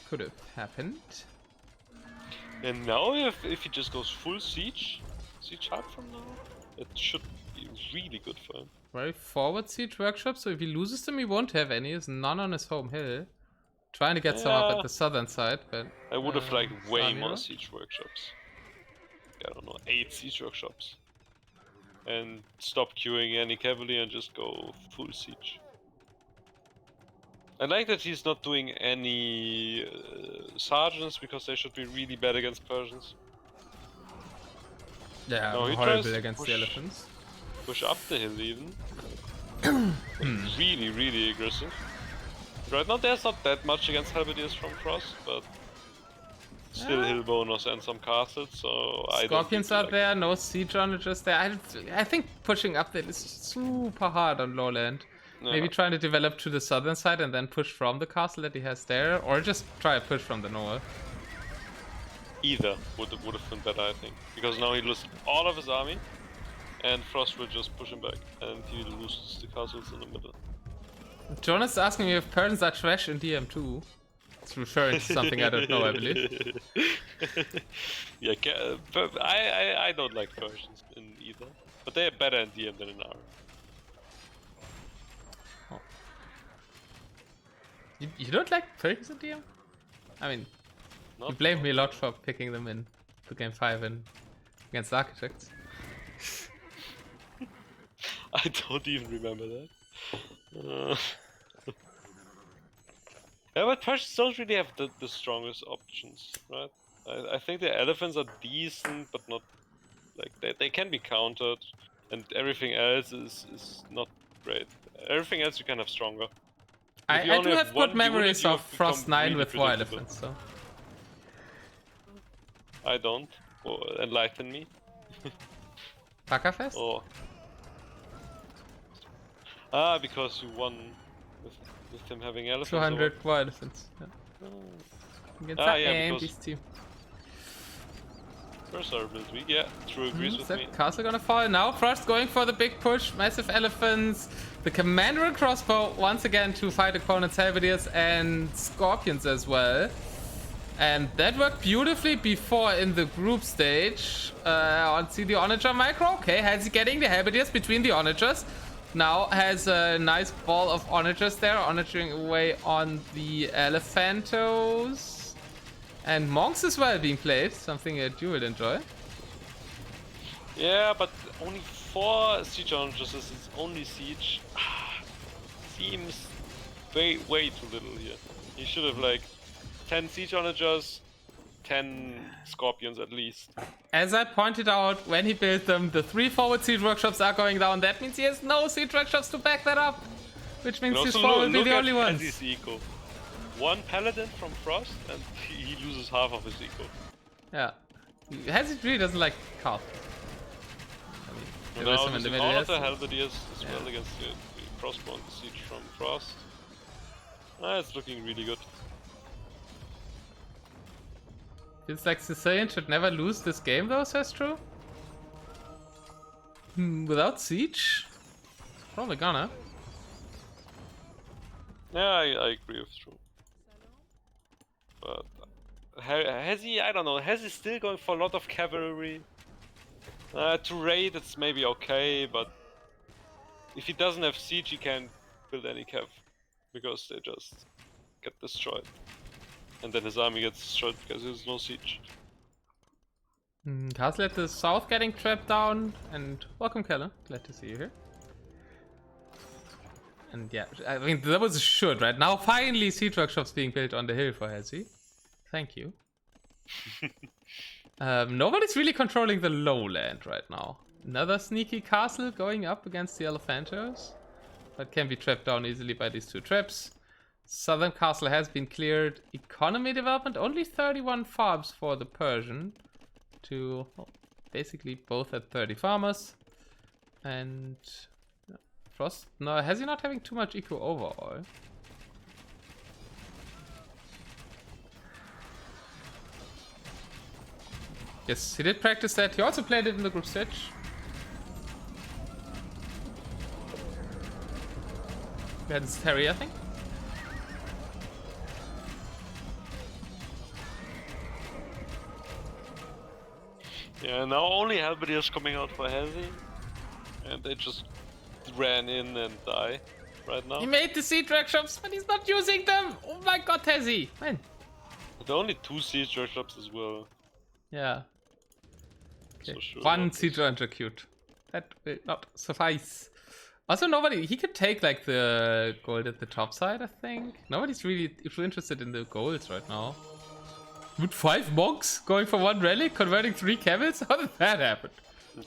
could have happened. And now if he just goes full siege hard from now, it should be really good for him. Very forward siege workshop, so if he loses them he won't have any. There's none on his home hill. Trying to get some up at the southern side, but I would have liked way more siege workshops. I don't know, 8 siege workshops. And stop queuing any cavalry and just go full siege. I like that he's not doing any sergeants because they should be really bad against Persians. Yeah, no, horrible against the elephants. Push up the hill even. Really, really aggressive. Right now there's not that much against halberdiers from Frost, but still hill bonus and some castles, so I don't Scorpions are there, no siege on it, just there. I think pushing up there is super hard on Lowland. Yeah. Maybe trying to develop to the southern side and then push from the castle that he has there, or just try to push from the north. Either would have been better, I think, because now he loses all of his army, and Frost will just push him back, and he loses the castles in the middle. Jonas is asking me if Persians are trash in DM2. It's referring to something I don't know, I believe. Yeah, but I don't like Persians in either, but they are better in DM than in R. Oh. You don't like Persians in DM? I mean, you blamed me a lot for picking them in to game 5 and against Architects. I don't even remember that. Yeah, but Persians don't really have the strongest options, right? I think the elephants are decent, but not like they can be countered, and everything else is not great. Everything else you can have stronger. I do have good memories of Frost 9 with 4 elephants, so. I don't. enlighten me. Backerfest? Oh. Because you won with him having elephants. 200 more elephants. Yeah. Against Ah, that yeah, Andy's because- team. Where's our build weak? Yeah, True agrees with Is me. that castle gonna fall now? Frost going for the big push. Massive elephants. The commander and crossbow once again to fight opponents, halberdiers and scorpions as well. And that worked beautifully before in the group stage. On see the Onager micro. Okay, Hazzy getting the halberdiers between the Onagers. Now has a nice ball of Onagers there, Onagering away on the Elephantos. And monks as well being played, something that you will enjoy. Yeah, but only 4 siege onagers is only siege. Seems way too little here. He should have like 10 siege onagers, 10 scorpions at least. As I pointed out when he built them, the 3 forward siege workshops are going down. That means he has no siege workshops to back that up. Which means his 4 will be the only ones. Hazzy's eco. 1 paladin from Frost and he loses half of his eco. Yeah. Hazzy really doesn't like Carl. Now losing all of the halberdiers as well against the crossbow and the siege from Frost. It's looking really good. Feels like Sicilian should never lose this game though, says True. Without siege? Probably gonna. Yeah, I agree with True. But Hazzy, I don't know, Hazzy's still going for a lot of cavalry. To raid it's maybe okay, but if he doesn't have siege he can't build any cav. Because they just get destroyed. And then his army gets destroyed because there's no siege. Castle at the south getting trapped down, and welcome Keller, glad to see you here. And yeah, I mean that was a should, right? Now finally siege workshops being built on the hill for Hazzy. Thank you. Nobody's really controlling the lowland right now. Another sneaky castle going up against the Elephantos, but can be trapped down easily by these 2 traps. Southern castle has been cleared. Economy development, only 31 farms for the Persian. To basically both at 30 farmers. And Frost, no, has he not having too much eco overall? Yes, he did practice that. He also played it in the group stage. We had his Terry, I think. Yeah, now only halberdiers coming out for Hazzy. And they just ran in and die right now. He made the siege workshops, but he's not using them! Oh my god, Hazzy! Man. There are only 2 siege workshops as well. Yeah. Okay. So sure 1 siege execute. That will not suffice. Also, he could take like the gold at the top side, I think. Nobody's really interested in the golds right now. With 5 monks going for 1 relic, converting 3 camels? How did that happen?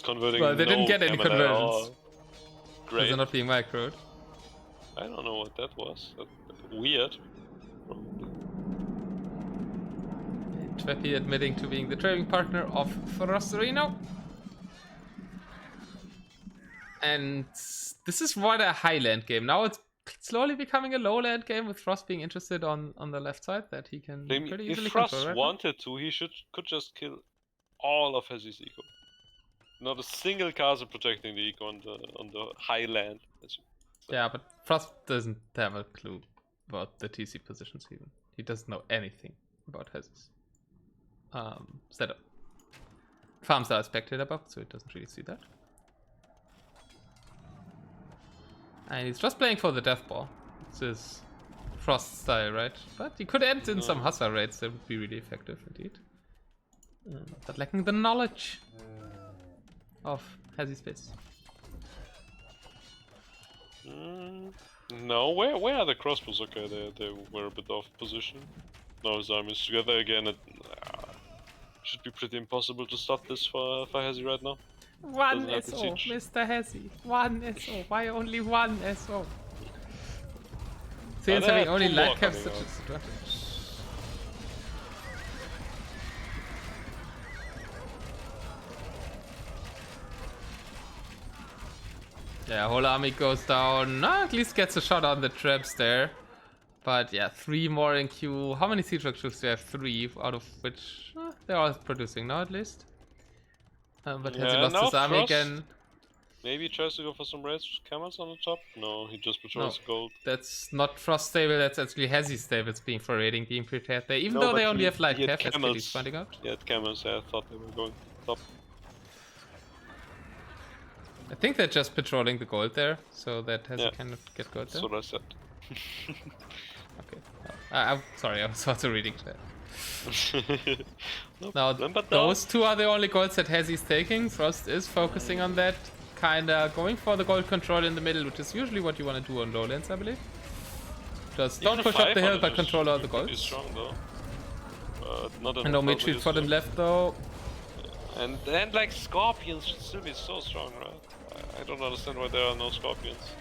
Converting Well, they didn't get any conversions. Great. They're not being microed. I don't know what that was. Weird. Tweppy admitting to being the trading partner of Frostorino. And this is what a highland game. Now it's slowly becoming a lowland game with Frost being interested on the left side that he can pretty easily if Frost control, right? wanted to, he could just kill all of Hazzy's eco. Not a single castle protecting the eco on the highland. Yeah, but Frost doesn't have a clue about the TC positions even. He doesn't know anything about Hazzy's setup. Farms are spectator above, so it doesn't really see that. And he's just playing for the death ball. This is Frost style, right? But he could end in some Hussar raids that would be really effective indeed. But lacking the knowledge of Hazzy space. No, where are the crossbows? Okay, they were a bit off position. Now his army is together again. It should be pretty impossible to stop this for Hazzy right now. 1 SO, Mr. Hazzy. 1 SO. Why only 1 SO? Since having only light caps such as advantage. Yeah, whole army goes down. No, at least gets a shot on the traps there. But yeah, 3 more in queue. How many siege troops do you have? 3, out of which they're all producing now at least. But has he Yeah, lost now his army Frost again? maybe he tries to go for some raids with camels on the top. No, he just No, patrols the gold. that's not Frost stable, that's actually Hazzy stables being for raiding, being prepared there. Even No, though but they only have light he had cav, as Kitty's camels. finding out. He had camels. Yeah, I thought they were going top. I think they're just patrolling the gold there, so that Hazzy cannot get gold That's there. what I said. Okay. I'm sorry, I was also reading that. No Now, problem, but those 2 are the only golds that Hazzy's taking. Frost is focusing on that. Kinda going for the gold control in the middle, which is usually what you want to do on lowlands, I believe. Just don't push up the hill, but control all the golds. Strong, though. Not And no mid shield for them left, though. And like scorpions should still be so strong, right? I don't understand why there are no scorpions.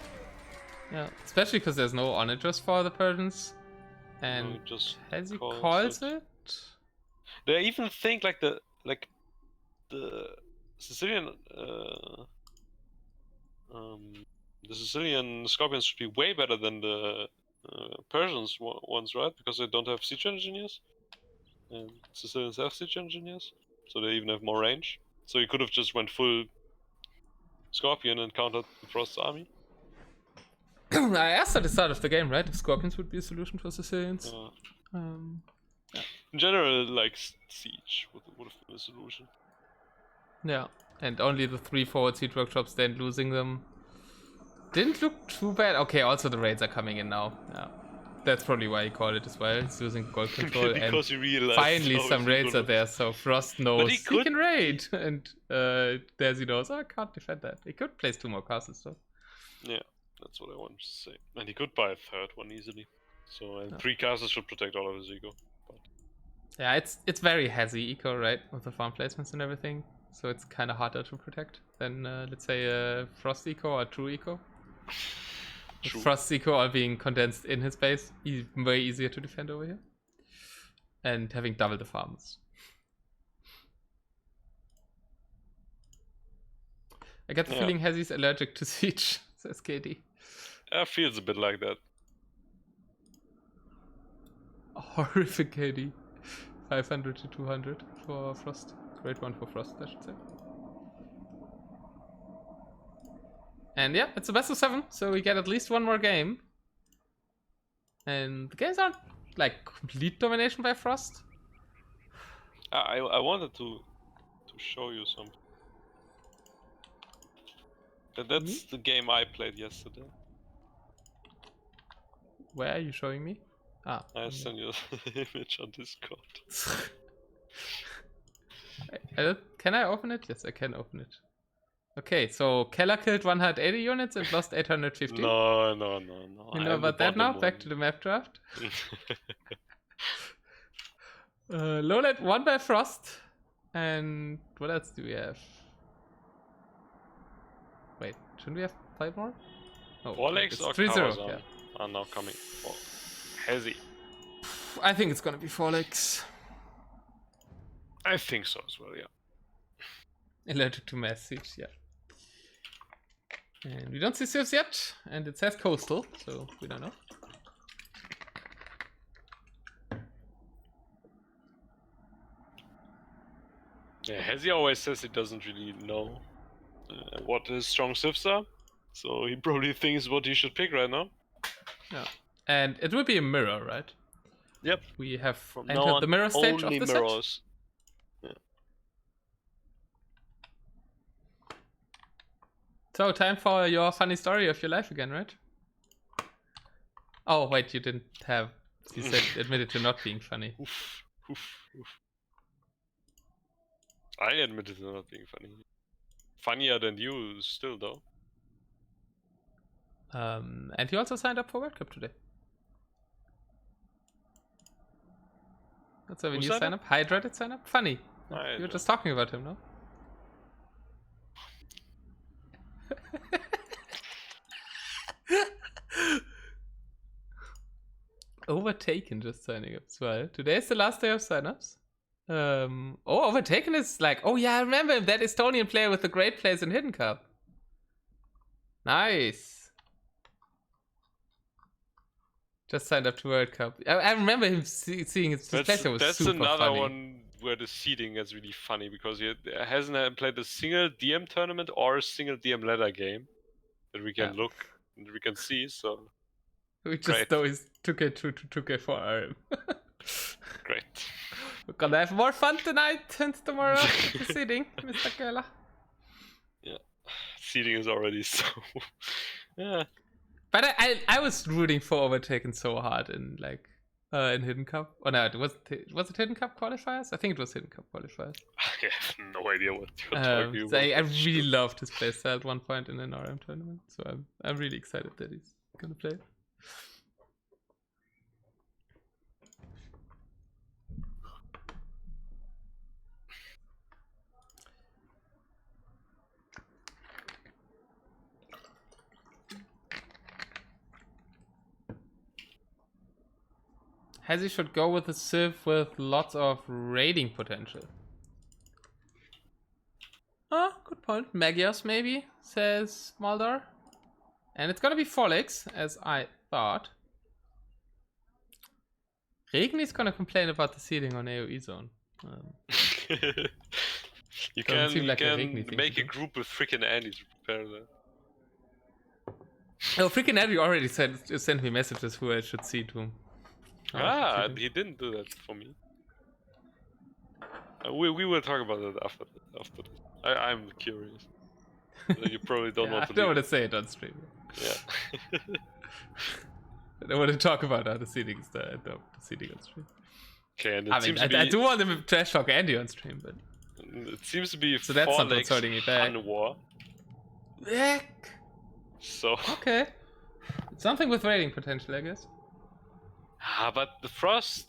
Yeah, especially because there's no onagers for the Persians. And No, just Hazzy calls it. They even think like the Sicilian the Sicilian scorpions should be way better than the Persians ones, right? Because they don't have siege engineers, and Sicilians have siege engineers, so they even have more range. So you could have just went full scorpion and countered the Frost's army. I asked at the start of the game, right? If scorpions would be a solution for Sicilians. Yeah. In general, like siege would have been a solution. Yeah, and only the 3 forward siege workshops, then losing them didn't look too bad. Okay, also the raids are coming in now. Yeah, that's probably why he called it as well. He's using gold control, because he realized finally some raids are there. So Frost knows he can raid, and Daisy knows, I can't defend that. He could place 2 more castles though. Yeah, that's what I wanted to say. And he could buy a 3rd one easily. So 3 castles should protect all of his eco. But... yeah, it's very Hazzy eco, right, with the farm placements and everything. So it's kind of harder to protect than let's say a Frost eco or True eco. Frost eco all being condensed in his base, way easier to defend over here. And having double the farms. I get the feeling Hazzy's allergic to siege, says Katie. Feels a bit like that. Horrific Katie. 500 to 200 for Frost. Great one for Frost, I should say. And yeah, it's a best of 7, so we get at least 1 more game. And the games aren't like complete domination by Frost. I wanted to show you something. That's the game I played yesterday. Where are you showing me? Ah. I sent you the image on Discord. Can I open it? Yes, I can open it. Okay, so Keller killed 180 units and lost 850. No. You know about that now? Back to the map draft. Lowland won by Frost. And what else do we have? Wait, shouldn't we have 5 more? Oh, 4 legs or 3-0 are now coming. Oh, Hazzy. I think it's gonna be 4 legs. I think so as well, yeah. Allergic to mass siege, yeah. And we don't see civs yet, and it says coastal, so we don't know. Yeah, Hazzy always says he doesn't really know what his strong civs are, so he probably thinks what he should pick right now. Yeah, and it will be a mirror, right? Yep. We have From entered now on, the mirror stage of the mirrors. set. Yeah. So, time for your funny story of your life again, right? Oh, wait, you didn't have... You said admitted to not being funny. Oof. I admitted to not being funny. Funnier than you still, though. And he also signed up for World Cup today. That's why when you sign up, Hydra did sign up. Funny. You were just talking about him, no? Overtaken just signing up as well. Today is the last day of signups. Overtaken is like, oh yeah, I remember him, that Estonian player with the great plays in Hidden Cup. Nice. Just signed up to World Cup. I remember him seeing his pleasure was That's super another funny. one where the seeding is really funny because he hasn't played a single DM tournament or a single DM ladder game that we can look and we can see. So We just great. know he's 2K2 to 2K4 RM. Great. We're gonna have more fun tonight and tomorrow with the seeding, Mr. Keller. Yeah, seeding is already so. Yeah. But I was rooting for Overtaken so hard in like in Hidden Cup. Oh no, was it Hidden Cup qualifiers? I think it was Hidden Cup qualifiers. I have no idea what you're talking So about. I really loved his playstyle at one point in an RM tournament. So I'm really excited that he's gonna play. Hazzy should go with a Civ with lots of raiding potential. Oh, good point. Magios maybe, says Maldor. And it's gonna be Folix, as I thought. Regni is gonna complain about the seeding on AoE zone. You can like make a group with freaking Andy to prepare that. Oh, freaking Andy already sent me messages who I should see to him. He didn't do that for me. We will talk about it after this. I'm curious. You probably don't want to. I don't want to say it on stream. Yeah. I don't want to talk about how the seeding is the seeding on stream. Okay, and I do want to trash talk Andy on stream, but it seems to be so that's not what's holding me back. War. Heck. So okay, it's something with raiding potential, I guess. But the Frost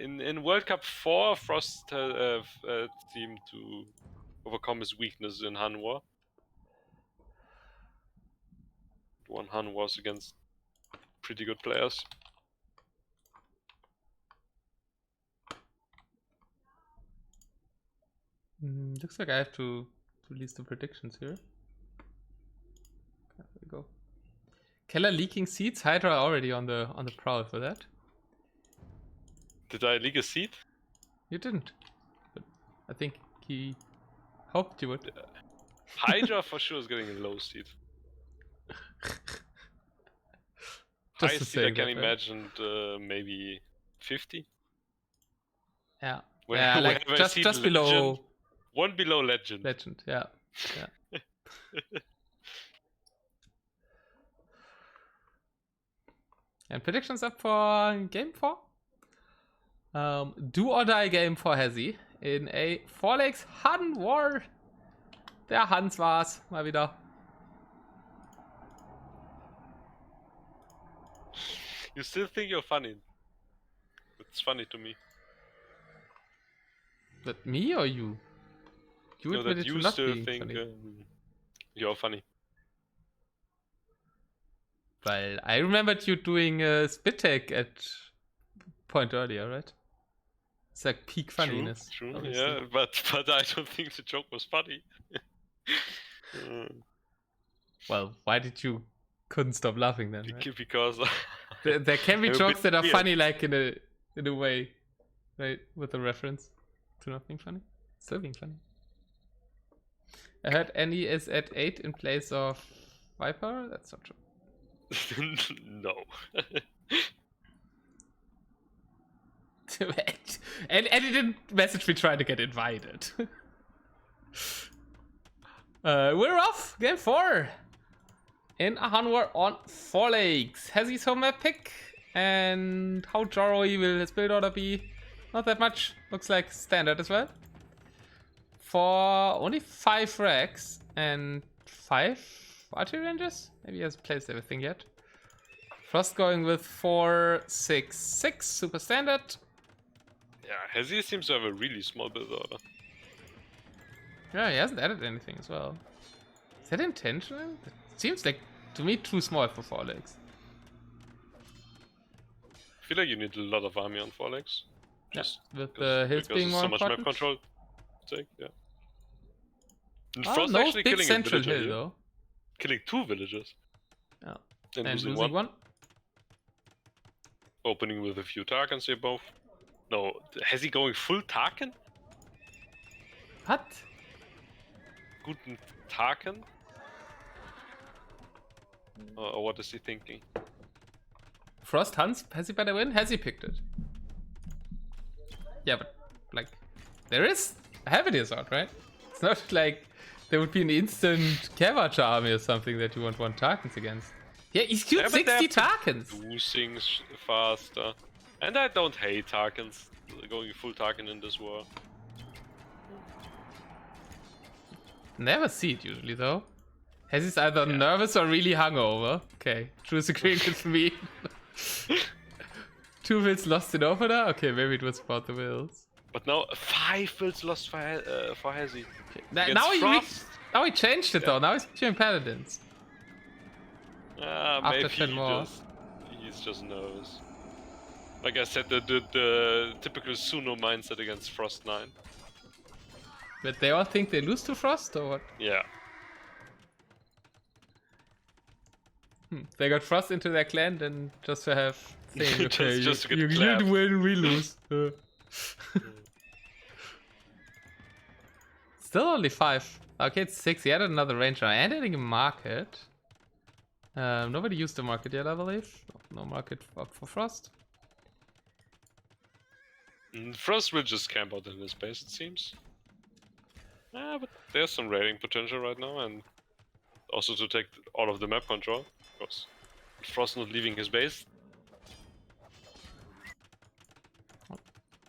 in World Cup 4, Frost seemed to overcome his weakness in Han War. One Han was against pretty good players. Looks like I have to release the predictions here. There we go. Keller leaking seeds. Hydra already on the prowl for that. Did I leak a seed? You didn't, but I think he hoped you would. Hydra for sure is getting a low seed. High seed I can imagine maybe 50. Yeah. Yeah, like just below. One below legend. Legend, yeah. And predictions up for game 4. Do or die game for Hazzy in a Forlegs Han War. Der Hans war's mal wieder. You still think you're funny? It's funny to me. But me or you? You admitted to not being funny. You're funny. Well, I remembered you doing a spit take at point earlier, right? It's like peak funniness. True, yeah, but I don't think the joke was funny. Well, why did you couldn't stop laughing then? Right? Because there can be jokes that are funny, like in a way, right? With a reference to not being funny, still being funny. I heard Andy is at 8 in place of Viper. That's not true. No. and he didn't message me trying to get invited. We're off. Game 4 in a Han War on 4 legs. Hazzy's home map pick, and how Jaro will his build order be? Not that much. Looks like standard as well. For only 5 racks and 5 archery ranges. Maybe he hasn't placed everything yet. Frost going with 4-6-6 super standard. Yeah, Hazzy seems to have a really small build order. Yeah, he hasn't added anything as well. Is that intentional? It seems like, to me, too small for 4 legs. I feel like you need a lot of army on 4 legs. Just with the hills being more so much important. map control. Take, yeah. And Oh, Frost no actually big killing central a villager hill here. though. killing 2 villages. Yeah. And And losing one. Opening with a few Tarkans here both. No, has he going full Tarkan? What? Guten Tarkan? Or what is he thinking? Frost Hans, has he better win? Has he picked it? Yeah, but like, there is a Habitus out, right? It's not like there would be an instant Cabbage army or something that you want Tarkans against. Yeah, he's killed 60 Tarkans! Do things faster. And I don't hate Tarkans going full Tarkan in this war. Never see it usually though. Hazzy's either nervous or really hungover. Okay, Drew's agreeing with me. 2 wills lost in opener? Okay, maybe it was about the wills. But now 5 wills lost for Hazzy. Okay. Now he changed it though, now he's doing paladins. Maybe he's just nervous. Like I said, the typical Suno mindset against Frost 9. But they all think they lose to Frost or what? Yeah. They got Frost into their clan then just to have saying, okay, just to get you win, we lose. Still only 5. Okay, it's 6. He added another ranger and adding a market. Nobody used the market yet, I believe. No market up for Frost. Frost will just camp out in his base, it seems. But there's some raiding potential right now, and also to take all of the map control, because Frost not leaving his base.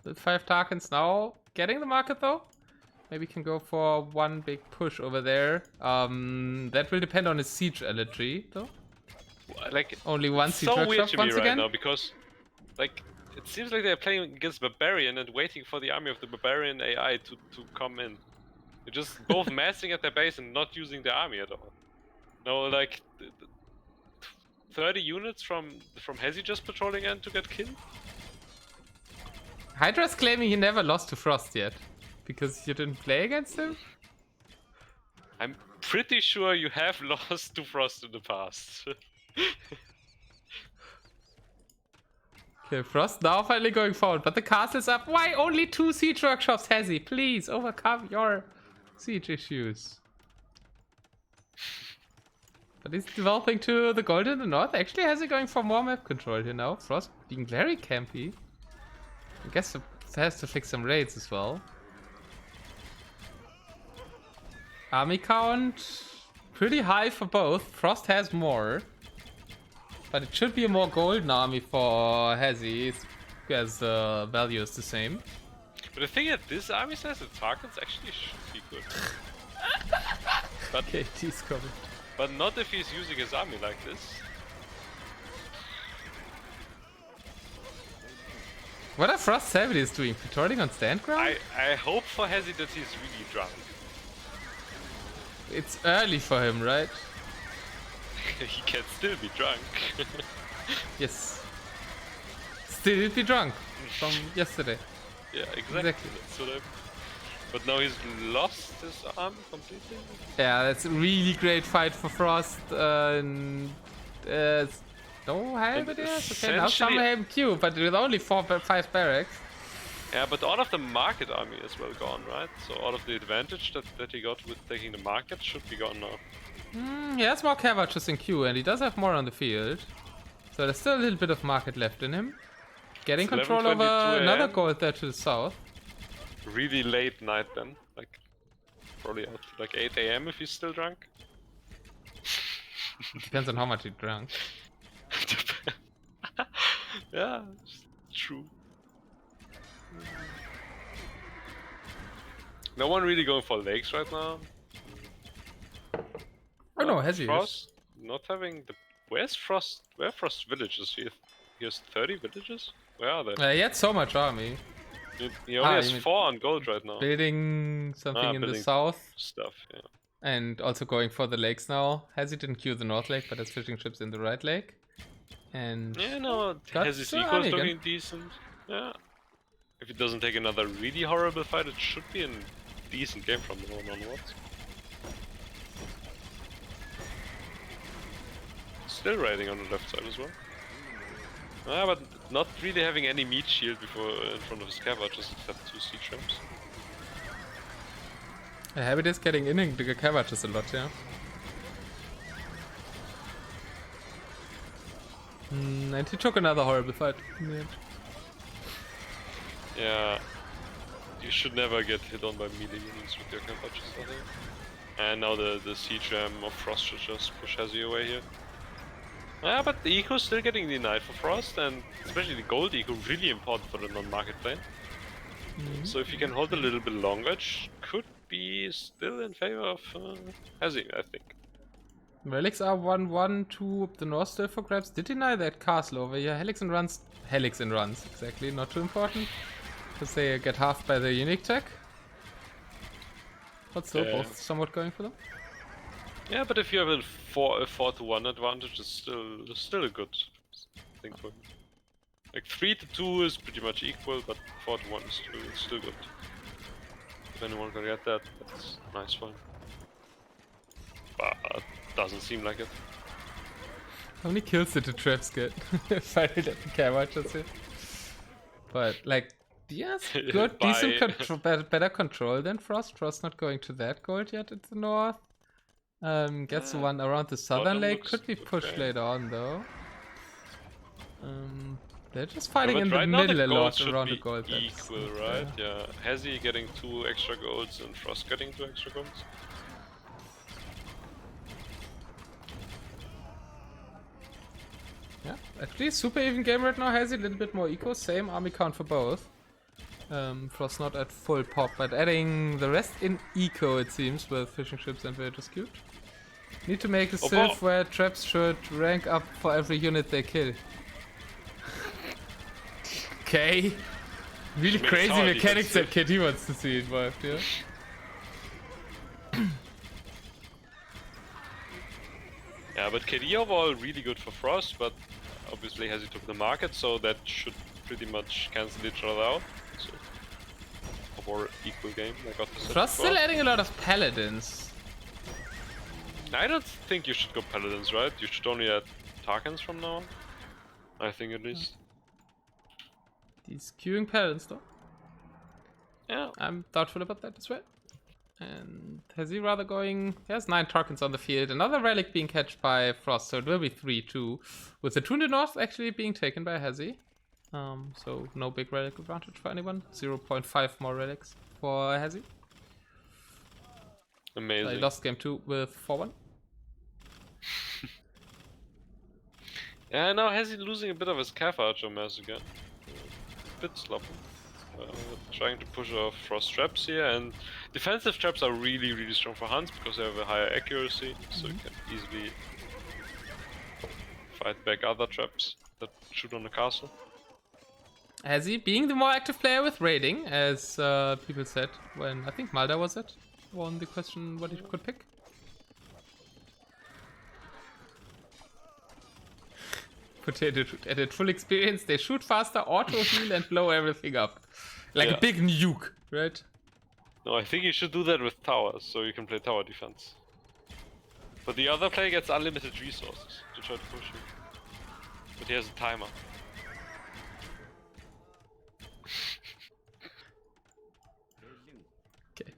With 5 Tarkans now getting the market though. Maybe can go for one big push over there. That will depend on his siege elegy though. Like only one siege so workshop weird to me once right again. now, because like it seems like they're playing against Barbarian and waiting for the army of the Barbarian AI to come in. They're just both massing at their base and not using the army at all. No, like 30 units from Hazzy just patrolling in to get killed. Hydra's claiming he never lost to Frost yet, because you didn't play against him? I'm pretty sure you have lost to Frost in the past. Okay, Frost now finally going forward, but the castle's up. Why only 2 siege workshops, Hazzy? Please overcome your siege issues. But he's developing to the gold in the north. Actually, Hazzy going for more map control here now. Frost being very campy. I guess it has to fix some raids as well. Army count pretty high for both. Frost has more. But it should be a more golden army for Hazzy, as the value is the same. But the thing that this army says that Tarkans actually should be good. But KT's coming. But not if he's using his army like this. What are Frost 70s doing? Patrolling on stand ground? I hope for Hazzy that he's really drunk. It's early for him, right? He can still be drunk. Yes. Still be drunk from yesterday. Yeah, exactly. But now he's lost his arm completely. Yeah, that's a really great fight for Frost. No Halberdiers? Okay, now some have Q, but with only 4 or 5 barracks. Yeah, but all of the market army is well gone, right? So all of the advantage that he got with taking the market should be gone now. He has more Cavaches in Q, and he does have more on the field. So there's still a little bit of market left in him. Getting control over another gold there to the south. Really late night then, like probably out to like 8 AM if he's still drunk. Depends on how much he drank. Yeah, true. No one really going for lakes right now. Oh no, Hazzy Frost not having the... Where's Frost? Where are Frost villages? He has 30 villages? Where are they? He had so much army. He only has 4 on gold right now. Building something in the south. Stuff, yeah. And also going for the lakes now. Hazzy didn't queue the north lake, but has fishing ships in the right lake. And yeah, no, Hazzy's eco is looking decent. Yeah. If it doesn't take another really horrible fight, it should be a decent game from now on onwards. still raiding on the left side as well. Ah, but not really having any meat shield before in front of his scavengers except 2 sea tramps. Yeah, Habit is getting in the Cavachers a lot, yeah. And he took another horrible fight in the end. Yeah, you should never get hit on by melee units with your Cavachers, I think. And now the siege of Frost should just push Hazzy away here. Yeah, but the eco is still getting denied for Frost, and especially the gold eco really important for the non-market plane. So if you can hold a little bit longer, it could be still in favor of Hazzy, I think. Relics are 1-1 to the north still for grabs. Did deny that castle over here. Helix and runs, exactly, not too important. Because they get halved by the unique tech. But still, both somewhat going for them. Yeah, but if you have a 4-1 advantage, it's still a good thing for him. Like 3-2 is pretty much equal, but 4-1 is still good. If anyone can get that, that's nice for him. But doesn't seem like it. How many kills did the traps get? Fighting at the Cavachers here. But like, yes, good, decent control, better control than Frost. Frost not going to that gold yet at the north. Gets the one around the southern lake, could be pushed later on though. They're just fighting in the middle a lot around the gold. Equal, right? Yeah. Hazzy getting 2 extra golds and Frost getting 2 extra golds. Yeah, actually super even game right now. Hazzy a little bit more eco, same army count for both. Frost not at full pop, but adding the rest in eco it seems with fishing ships and villagers cute. Need to make a sylph where traps should rank up for every unit they kill. Okay. Really crazy mechanics that KD wants to see involved, yeah? Yeah, but KD overall really good for Frost, but obviously Hazzy took the market, so that should pretty much cancel each other out. So, a more equal game, like I said. Frost still adding a lot of paladins. I don't think you should go paladins, right? You should only add Tarkans from now on. I think at least. He's queuing paladins though. Yeah. I'm doubtful about that as well. And has he rather going... He has 9 Tarkans on the field. Another relic being catched by Frost, so it will be 3-2. With the 2 in the north actually being taken by Hazzy. So no big relic advantage for anyone. 0.5 more relics for Hazzy. Amazing. So he lost game 2 with 4-1. Yeah, now Hazzy losing a bit of his Cav Archer mass again. A bit sloppy. Trying to push off Frost traps here, and defensive traps are really strong for Hunts because they have a higher accuracy, so you can easily fight back other traps that shoot on the castle. Hazzy being the more active player with raiding, as people said when I think Malda was it, won the question what he could pick. Potato shoot. At a full experience, they shoot faster, auto heal, and blow everything up. Like a big nuke, right? No, I think you should do that with towers, so you can play tower defense. But the other player gets unlimited resources to try to push you. But he has a timer. Okay.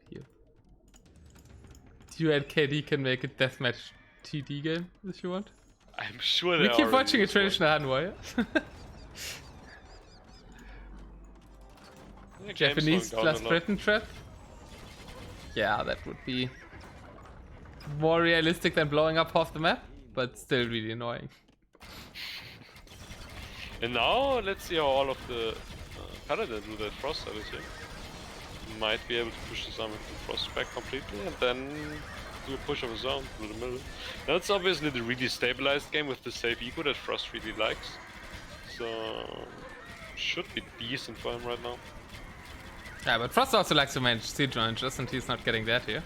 Here. You and KD can make a deathmatch TD game if you want. I'm sure we keep watching a traditional Hanwha. Japanese plus Britain trap. Yeah, that would be more realistic than blowing up half the map, but still really annoying. And now let's see how all of the Paladin do that Frost side here. Might be able to push this army from Frost back completely and then do a push of his own through the middle. Now it's obviously the really stabilized game with the safe eco that Frost really likes. So should be decent for him right now. Yeah, but Frost also likes to manage siege managers and he's not getting that here.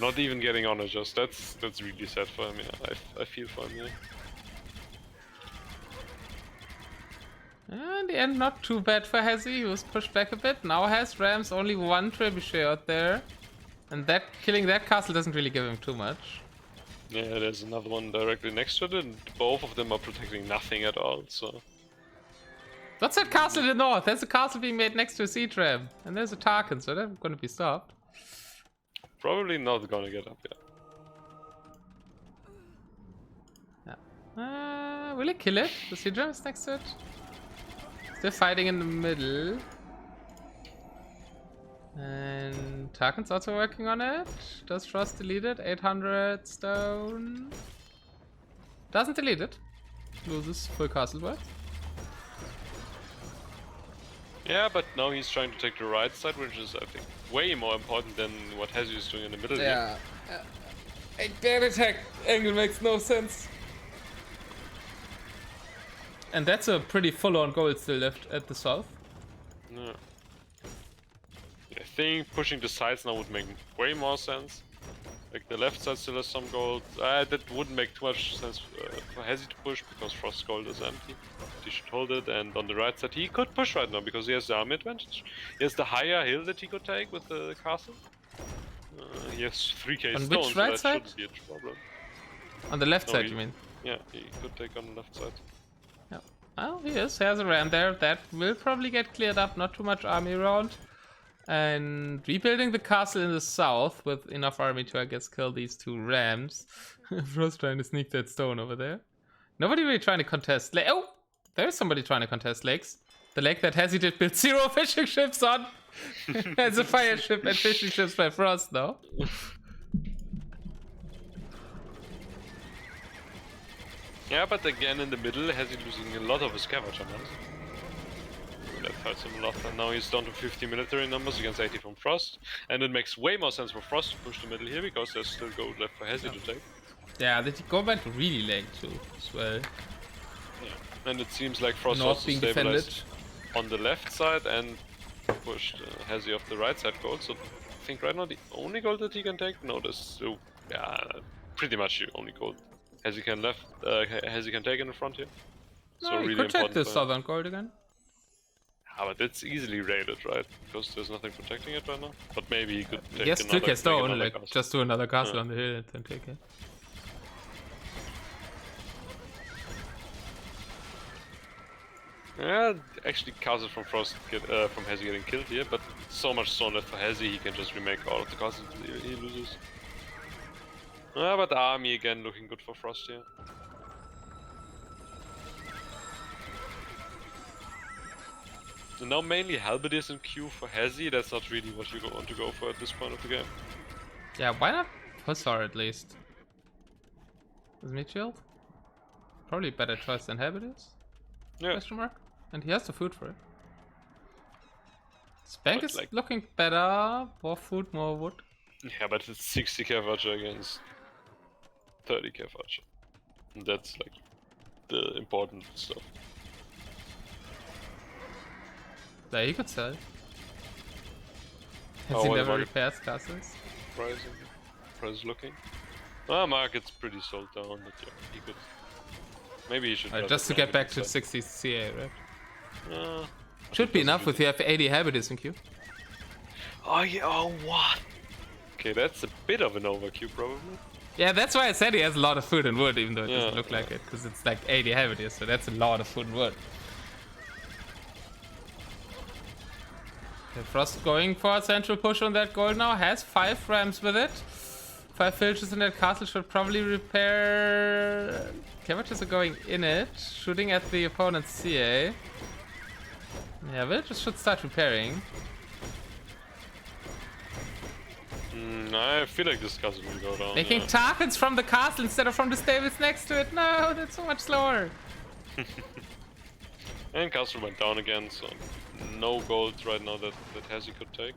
Not even getting on just that's really sad for him, yeah. I feel for him, yeah. In the end, not too bad for Hazzy. He was pushed back a bit. Now has Rams only 1 trebuchet out there. And that killing that castle doesn't really give him too much. Yeah, there's another one directly next to it, and both of them are protecting nothing at all, so... What's that castle in the north? There's a castle being made next to a sea tram. And there's a Tarkin, so they're gonna be stopped. Probably not gonna get up yet. Yeah. Will it kill it? The sea tram is next to it. Still fighting in the middle. And Tarkin's also working on it. Does Frost delete it? 800 stone. Doesn't delete it. Loses full castle worth. Yeah, but now he's trying to take the right side, which is, I think, way more important than what Hazzy is doing in the middle here. That attack angle makes no sense. And that's a pretty full-on goal still left at the south. Yeah. I think pushing the sides now would make way more sense. Like the left side still has some gold. That wouldn't make too much sense for Hazzy to push because Frost's gold is empty. He should hold it, and on the right side he could push right now because he has the army advantage. He has the higher hill that he could take with the castle. He has 3k On stones, which right so that side? shouldn't be a problem. On the left No, side, he- you mean? Yeah, he could take on the left side. Yeah. Well, he is. He has a ram there. That will probably get cleared up. Not too much army around. And rebuilding the castle in the south with enough army to, I guess, kill these two rams. Frost trying to sneak that stone over there. Nobody really trying to contest lake. Oh! There's somebody trying to contest lakes. The lake that Hazzy did build 0 fishing ships on. As a fire ship and fishing ships by Frost now. Yeah, but again in the middle, Hazzy losing a lot of his scavenger mass. That hurts him a lot, and now he's down to 50 military numbers against 80 from Frost. And it makes way more sense for Frost to push the middle here, because there's still gold left for Hazzy to take. Yeah, they go back to really late too, as well. Yeah. And it seems like Frost North also being stabilized defended. on the left side and pushed Hazzy off the right side gold. So I think right now the only gold that he can take, no, there's pretty much the only gold Hazzy can take in the front here. So No, really he could take important the for him. southern gold again. Ah, but it's easily raided, right? Because there's nothing protecting it right now. But maybe he could take Yes, another, took a stone, another like castle. just do another castle on the hill and then take it. Yeah, actually castles from Frost from Hazzy getting killed here, but so much stone left for Hazzy, he can just remake all of the castles he loses. But the army again looking good for Frost here. So now mainly halberdiers in queue for Hazzy, that's not really what you want to go for at this point of the game. Yeah, why not Hussar at least? Is Midfield? Probably a better choice than Habitus? Yeah, Question mark? And he has the food for it. Spank But, is like- looking better. More food, more wood. yeah, but it's 60k voucher against 30k voucher. And that's like the important stuff. There, he could sell. Has Oh, he well, never market- repairs castles? Price looking. Market's pretty sold down, but yeah, he could. Maybe he should. Just to get back to 60 CA, right? I Should think be that's enough good. with you have 80 Habitus in queue. Oh yeah. Oh what? Okay, that's a bit of an overkill probably. Yeah, that's why I said he has a lot of food and wood, even though it doesn't Yeah, look like it, because it's like 80 Habitus, so that's a lot of food and wood. Okay, Frost going for a central push on that gold now, has 5 rams with it. 5 filters in that castle should probably repair. Cabbages are going in it, shooting at the opponent's CA. Yeah, villagers should start repairing. I feel like this castle will go down. Making yeah. targets from the castle instead of from the stables next to it. No, that's so much slower. And castle went down again, so no gold right now that Hazzy could take.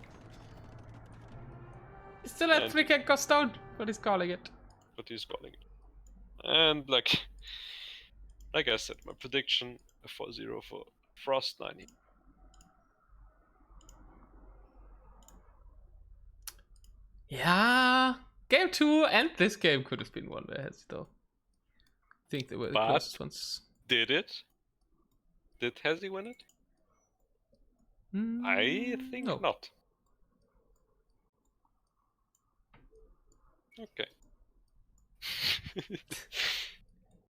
He's still at And- 3k cost down, what he's calling it. But he's calling it. And like I said, my prediction a 4-0 for Frost 90. Yeah, game 2 and this game could have been won by Hazzy though. I think they were the But- closest ones. Did it? Did Hazzy win it? I think no. not. Okay.